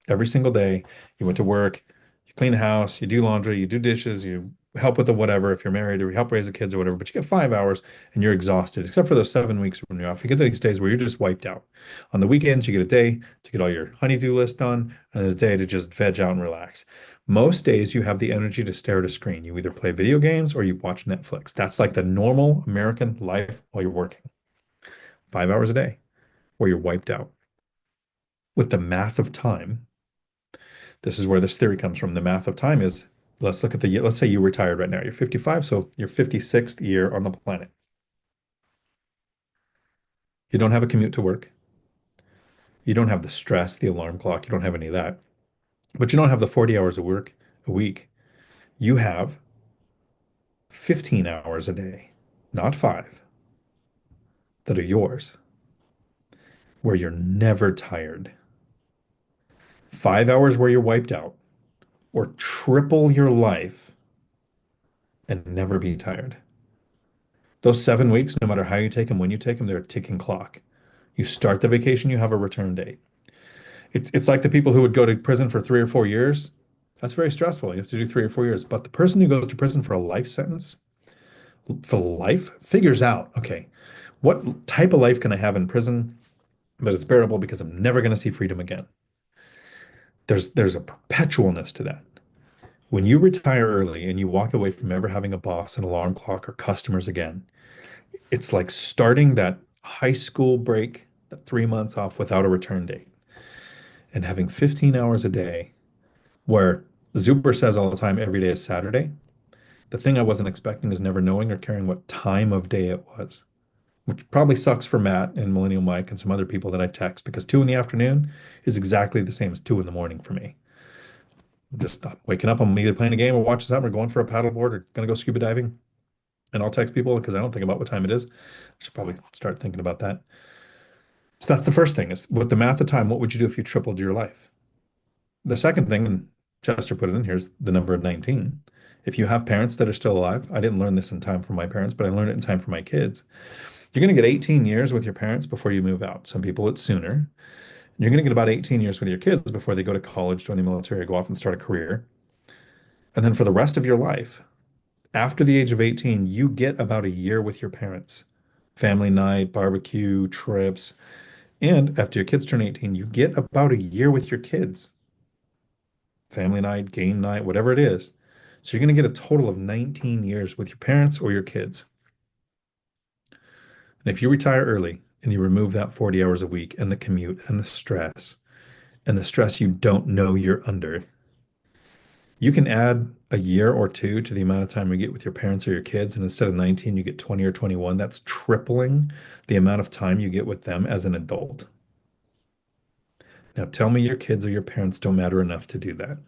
Every single day, you went to work, you clean the house, you do laundry, you do dishes, you help with the whatever if you're married or you help raise the kids or whatever, but you get 5 hours and you're exhausted, except for those 7 weeks when you're off. You get these days where you're just wiped out. On the weekends, you get a day to get all your honey-do list done and a day to just veg out and relax. Most days you have the energy to stare at a screen. You either play video games or you watch Netflix. That's like the normal American life while you're working. 5 hours a day where you're wiped out. With the math of time, this is where this theory comes from. The math of time is let's look at the year. Let's say you retired right now. You're 55, so your 56th year on the planet. You don't have a commute to work. You don't have the stress, the alarm clock. You don't have any of that. But you don't have the 40 hours of work a week You have 15 hours a day, not five, that are yours, where you're never tired. 5 hours where you're wiped out, or triple your life and never be tired. Those 7 weeks, no matter how you take them, when you take them, they're a ticking clock. You start the vacation, you have a return date. It's like the people who would go to prison for 3 or 4 years. That's very stressful. You have to do 3 or 4 years. But the person who goes to prison for a life sentence, for life, figures out, okay, what type of life can I have in prison that is bearable because I'm never going to see freedom again? There's a perpetualness to that. When you retire early and you walk away from ever having a boss, an alarm clock, or customers again, it's like starting that high school break, that 3 months off without a return date, and having 15 hours a day where Zuber says all the time, every day is Saturday. The thing I wasn't expecting is never knowing or caring what time of day it was, which probably sucks for Matt and Millennial Mike and some other people that I text because 2 in the afternoon is exactly the same as 2 in the morning for me. Just not waking up, I'm either playing a game or watching something or going for a paddleboard or gonna go scuba diving. And I'll text people because I don't think about what time it is. I should probably start thinking about that. So that's the first thing is with the math of time, what would you do if you tripled your life? The second thing, and Chester put it in here, is the number of 19. If you have parents that are still alive, I didn't learn this in time for my parents, but I learned it in time for my kids. You're going to get 18 years with your parents before you move out. Some people it's sooner. You're going to get about 18 years with your kids before they go to college, join the military, go off and start a career. And then for the rest of your life, after the age of 18, you get about a year with your parents. Family night, barbecue, trips. And after your kids turn 18, you get about a year with your kids. Family night, game night, whatever it is. So you're going to get a total of 19 years with your parents or your kids. And if you retire early and you remove that 40 hours a week and the commute and the stress you don't know you're under, you can add a year or two to the amount of time you get with your parents or your kids. And instead of 19, you get 20 or 21. That's tripling the amount of time you get with them as an adult. Now tell me your kids or your parents don't matter enough to do that.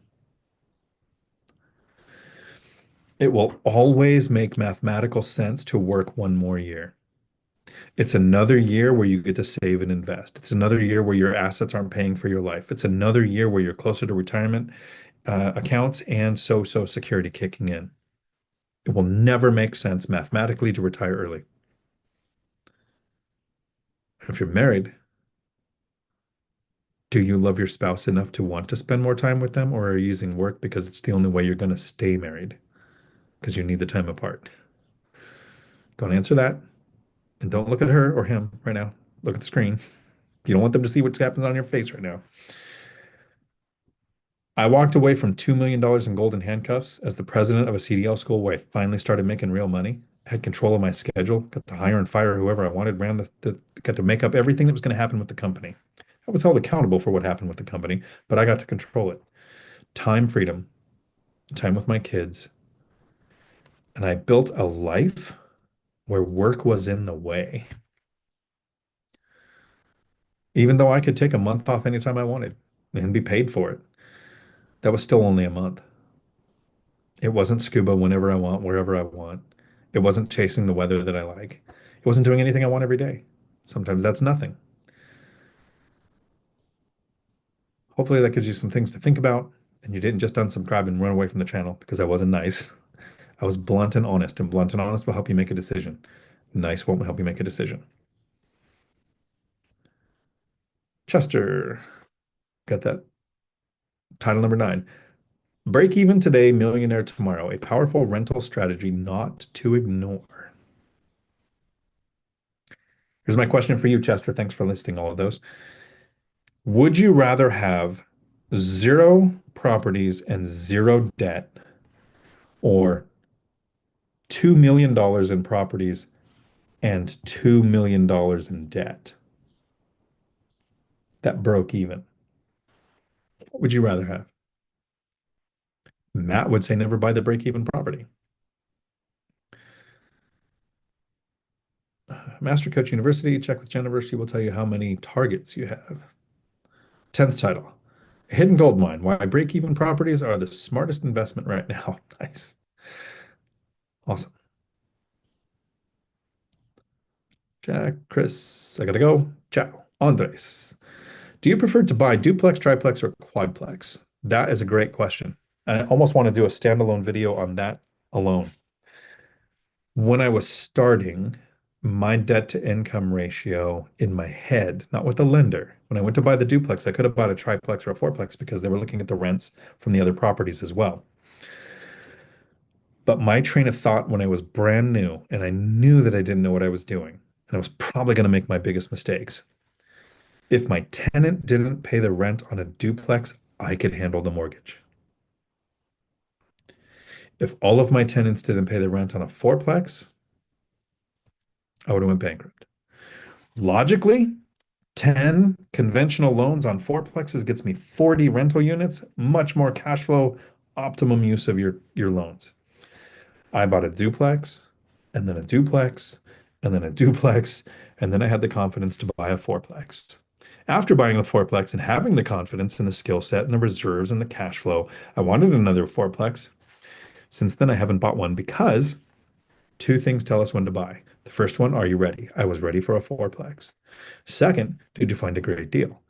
It will always make mathematical sense to work one more year. It's another year where you get to save and invest. It's another year where your assets aren't paying for your life. It's another year where you're closer to retirement accounts and Social Security kicking in. It will never make sense mathematically to retire early. If you're married, do you love your spouse enough to want to spend more time with them, or are you using work because it's the only way you're going to stay married because you need the time apart? Don't answer that, and don't look at her or him right now. Look at the screen. You don't want them to see what's happening on your face right now. I walked away from $2 million in golden handcuffs as the president of a CDL school where I finally started making real money, had control of my schedule, got to hire and fire whoever I wanted, got to make up everything that was going to happen with the company. I was held accountable for what happened with the company, but I got to control it. Time freedom, time with my kids, and I built a life where work was in the way. Even though I could take a month off anytime I wanted and be paid for it, that was still only a month. It wasn't scuba whenever I want, wherever I want. It wasn't chasing the weather that I like. It wasn't doing anything I want every day. Sometimes that's nothing. Hopefully that gives you some things to think about and you didn't just unsubscribe and run away from the channel because I wasn't nice. I was blunt and blunt and honest will help you make a decision. Nice won't help you make a decision. Chester, got that. Title number 9. Break even today, millionaire tomorrow. A powerful rental strategy not to ignore. Here's my question for you, Chester. Thanks for listing all of those. Would you rather have zero properties and zero debt or $2 million in properties and $2 million in debt that broke even? What would you rather have? Matt would say never buy the break even property. Master Coach University, check with Jennifer. She will tell you how many targets you have. 10th title. Hidden gold mine. Why break-even properties are the smartest investment right now. Nice. Awesome. Jack, Chris, I gotta go. Ciao. Andres. Do you prefer to buy duplex, triplex, or quadplex? That is a great question. I almost want to do a standalone video on that alone. When I was starting, my debt to income ratio in my head, not with the lender, when I went to buy the duplex, I could have bought a triplex or a fourplex because they were looking at the rents from the other properties as well. But my train of thought when I was brand new and I knew that I didn't know what I was doing, and I was probably going to make my biggest mistakes. If my tenant didn't pay the rent on a duplex, I could handle the mortgage. If all of my tenants didn't pay the rent on a fourplex, I would have went bankrupt. Logically, 10 conventional loans on fourplexes gets me 40 rental units, much more cash flow, optimum use of your loans. I bought a duplex and then a duplex and then a duplex, and then I had the confidence to buy a fourplex. After buying the fourplex and having the confidence and the skill set and the reserves and the cash flow, I wanted another fourplex. Since then, I haven't bought one because two things tell us when to buy. The first one, are you ready? I was ready for a fourplex. Second, did you find a great deal?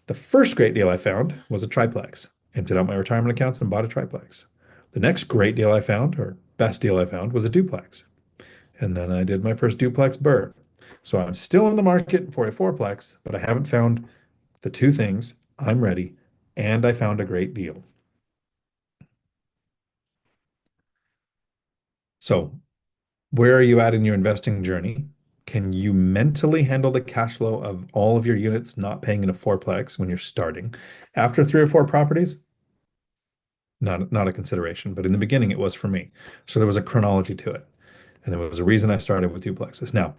The first great deal I found was a triplex. Emptied out my retirement accounts and bought a triplex. The next great deal I found, or best deal I found, was a duplex. And then I did my first duplex burr. So I'm still in the market for a fourplex, but I haven't found the two things. I'm ready, and I found a great deal. So, where are you at in your investing journey? Can you mentally handle the cash flow of all of your units not paying in a fourplex when you're starting? After three or four properties, not a consideration, but in the beginning it was for me. So there was a chronology to it. And there was a reason I started with duplexes. Now,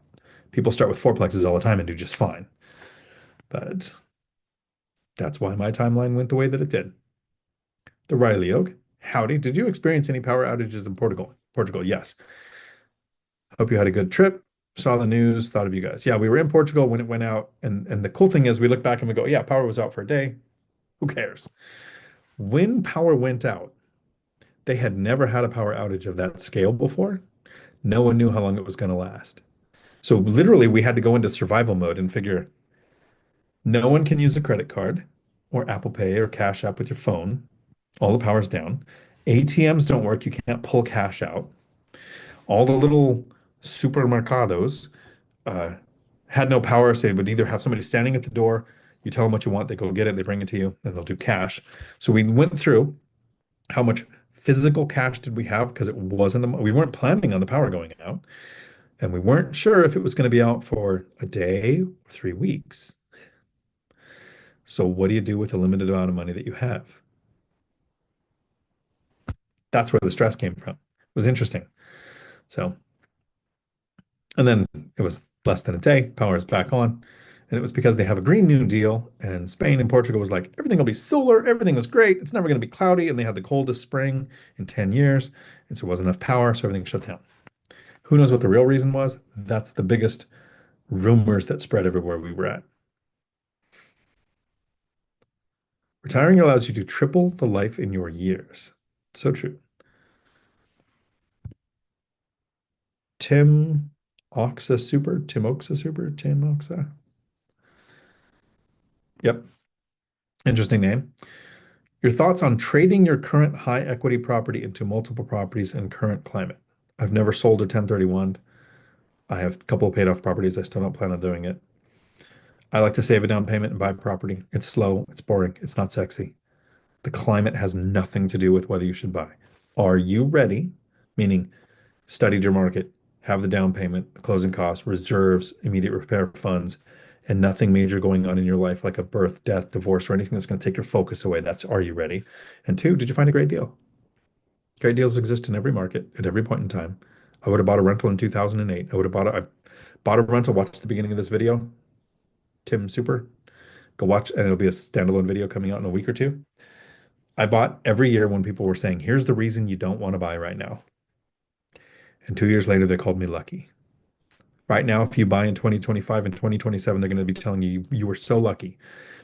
people start with fourplexes all the time and do just fine. But that's why my timeline went the way that it did. The Riley Oak. Howdy. Did you experience any power outages in Portugal? Portugal, yes. Hope you had a good trip. Saw the news, thought of you guys. Yeah, we were in Portugal when it went out. And the cool thing is we look back and we go, yeah, power was out for a day. Who cares? When power went out, they had never had a power outage of that scale before. No one knew how long it was going to last. So literally, we had to go into survival mode and figure no one can use a credit card or Apple Pay or Cash App with your phone. All the power's down. ATMs don't work. You can't pull cash out. All the little supermercados uh, had no power. So they would either have somebody standing at the door, you tell them what you want, they go get it, they bring it to you, and they'll do cash. So we went through how much physical cash did we have because it wasn't, we weren't planning on the power going out. And we weren't sure if it was going to be out for a day or 3 weeks. So what do you do with the limited amount of money that you have? That's where the stress came from. It was interesting. So, and then it was less than a day, power is back on. And it was because they have a Green New Deal, and Spain and Portugal was like, everything will be solar, everything was great, it's never going to be cloudy. And they had the coldest spring in 10 years. And so there wasn't enough power, so everything shut down. Who knows what the real reason was? That's the biggest rumors that spread everywhere we were at. Retiring allows you to triple the life in your years. So true. Tim Oxa Super, Tim Oxa Super, Tim Oxa. Yep. Interesting name. Your thoughts on trading your current high equity property into multiple properties in current climate. I've never sold a 1031. I have a couple of paid off properties. I still don't plan on doing it. I like to save a down payment and buy property. It's slow, it's boring, it's not sexy. The climate has nothing to do with whether you should buy. Are you ready? Meaning, studied your market, have the down payment, the closing costs, reserves, immediate repair funds, and nothing major going on in your life like a birth, death, divorce, or anything that's going to take your focus away. That's are you ready? And two, did you find a great deal? Great deals exist in every market at every point in time. I would have bought a rental in 2008. I bought a rental, watch the beginning of this video, Tim Super. Go watch, and it'll be a standalone video coming out in a week or two. I bought every year when people were saying, here's the reason you don't want to buy right now. And 2 years later, they called me lucky. Right now, if you buy in 2025 and 2027, they're going to be telling you you were so lucky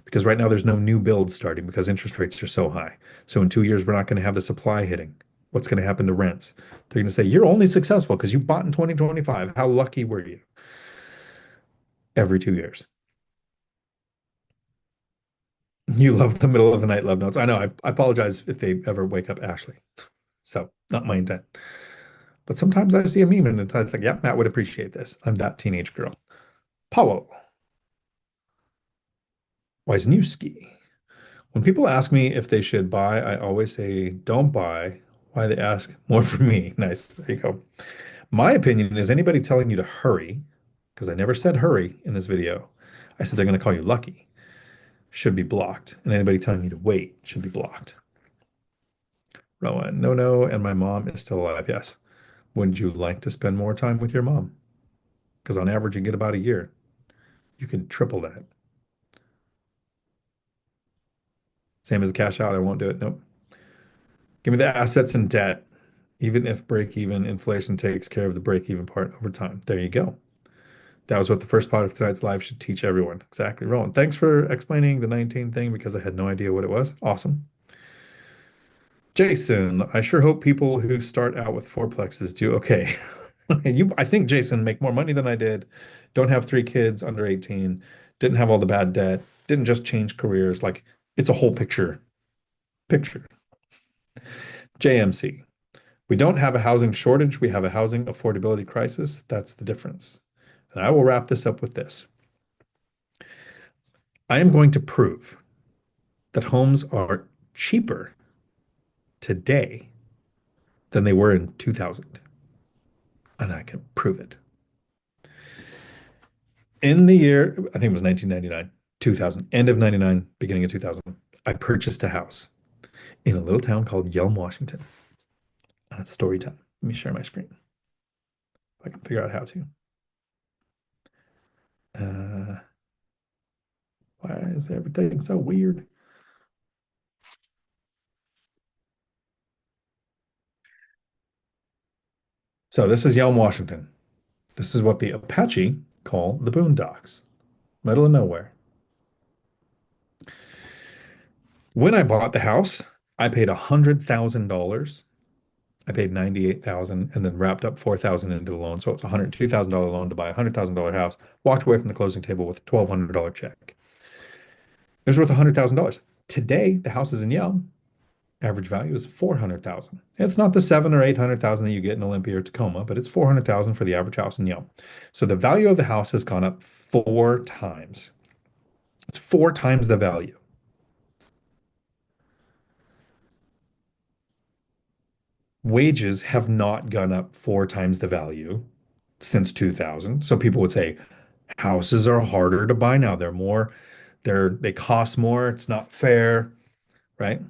because right now there's no new builds starting because interest rates are so high. So in 2 years, we're not going to have the supply hitting. What's going to happen to rents? They're going to say, you're only successful because you bought in 2025. How lucky were you? Every 2 years. You love the middle of the night love notes. I know. I apologize if they ever wake up Ashley. So not my intent. But sometimes I see a meme and it's like, yeah, Matt would appreciate this. I'm that teenage girl. Powell Wisniewski. When people ask me if they should buy, I always say, don't buy. Why they ask? More for me. Nice. There you go. My opinion is anybody telling you to hurry, because I never said hurry in this video. I said they're going to call you lucky, should be blocked. And anybody telling you to wait should be blocked. Rowan, no, no. And my mom is still alive. Yes. Would you like to spend more time with your mom? Because on average, you get about a year. You can triple that. Same as a cash out. I won't do it. Nope. Give me the assets and debt, even if break even inflation takes care of the break even part over time. There you go. That was what the first part of tonight's live should teach everyone. Exactly. Rowan, thanks for explaining the 19 thing because I had no idea what it was. Awesome. Jason, I sure hope people who start out with fourplexes do okay. I think, Jason, make more money than I did, don't have three kids under 18, didn't have all the bad debt, didn't just change careers. Like it's a whole picture. JMC. We don't have a housing shortage, we have a housing affordability crisis. That's the difference. And I will wrap this up with this. I am going to prove that homes are cheaper today than they were in 2000. And I can prove it. In the year, I think it was 1999, 2000, end of 99, beginning of 2000, I purchased a house in a little town called Yelm, Washington. Story time. Let me share my screen if I can figure out how to. Uh, why is everything so weird? So this is Yelm, Washington. This is what the Apache call the boondocks, middle of nowhere. When I bought the house, I paid $100,000. I paid 98,000 and then wrapped up 4,000 into the loan. So it's a $102,000 loan to buy a $100,000 house. Walked away from the closing table with a $1,200 check. It was worth $100,000. Today, the house is in Yelm. Average value is 400,000. It's not the 7 or 800,000 that you get in Olympia or Tacoma, but it's 400,000 for the average house in Yelm. So the value of the house has gone up 4 times. It's 4 times the value. Wages have not gone up 4 times the value since 2000. So people would say houses are harder to buy now. They cost more. It's not fair, right?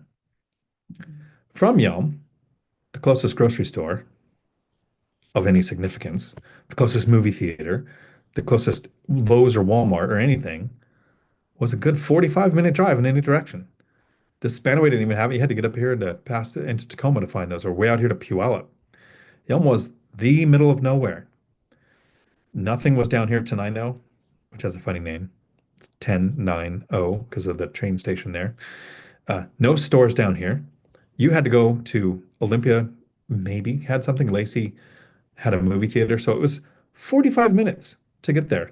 From Yelm, the closest grocery store of any significance, the closest movie theater, the closest Lowe's or Walmart or anything was a good 45-minute drive in any direction. The Spanaway didn't even have it. You had to get up here to past into Tacoma to find those, or way out here to Puyallup. Yelm was the middle of nowhere. Nothing was down here to Tenino, which has a funny name. It's 1090 because of the train station there. No stores down here. You had to go to Olympia, maybe had something. Lacey had a movie theater. So it was 45 minutes to get there.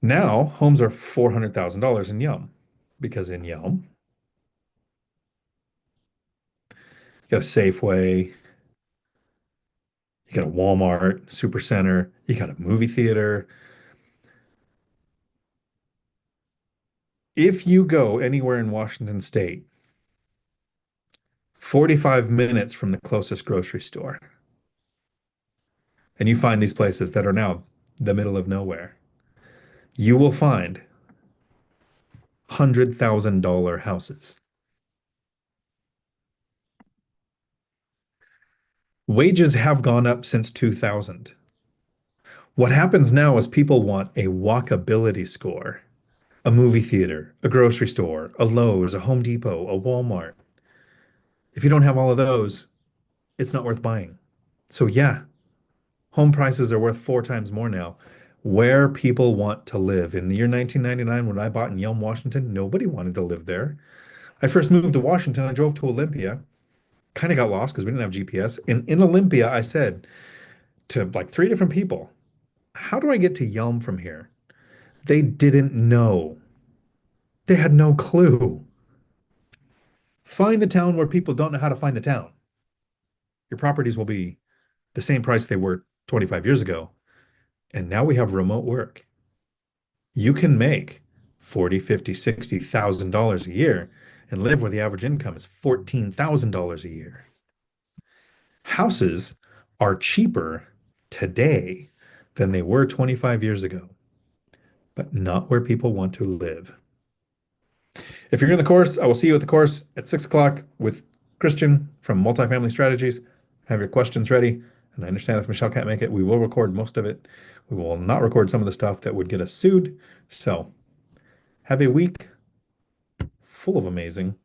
Now homes are $400,000 in Yelm because in Yelm, you got a Safeway, you got a Walmart, Supercenter, you got a movie theater. If you go anywhere in Washington State, 45 minutes from the closest grocery store, and you find these places that are now the middle of nowhere, you will find $100,000 houses. Wages have gone up since 2000. What happens now is people want a walkability score, a movie theater, a grocery store, a Lowe's, a Home Depot, a Walmart. If you don't have all of those, it's not worth buying. So, yeah, Home prices are worth 4 times more now. Where people want to live. In the year 1999, when I bought in Yelm, Washington, nobody wanted to live there. I first moved to Washington. I drove to Olympia, kind of got lost because we didn't have GPS. And in Olympia, I said to like 3 different people, how do I get to Yelm from here? They didn't know. They had no clue. Find the town where people don't know how to find the town. Your properties will be the same price they were 25 years ago. And now we have remote work. You can make 40, 50, 60,000 dollars a year and live where the average income is $14,000 a year. Houses are cheaper today than they were 25 years ago, but not where people want to live. If you're in the course, I will see you at the course at 6 o'clock with Christian from Multifamily Strategies. Have your questions ready. And I understand if Michelle can't make it, we will record most of it. We will not record some of the stuff that would get us sued. So have a week full of amazing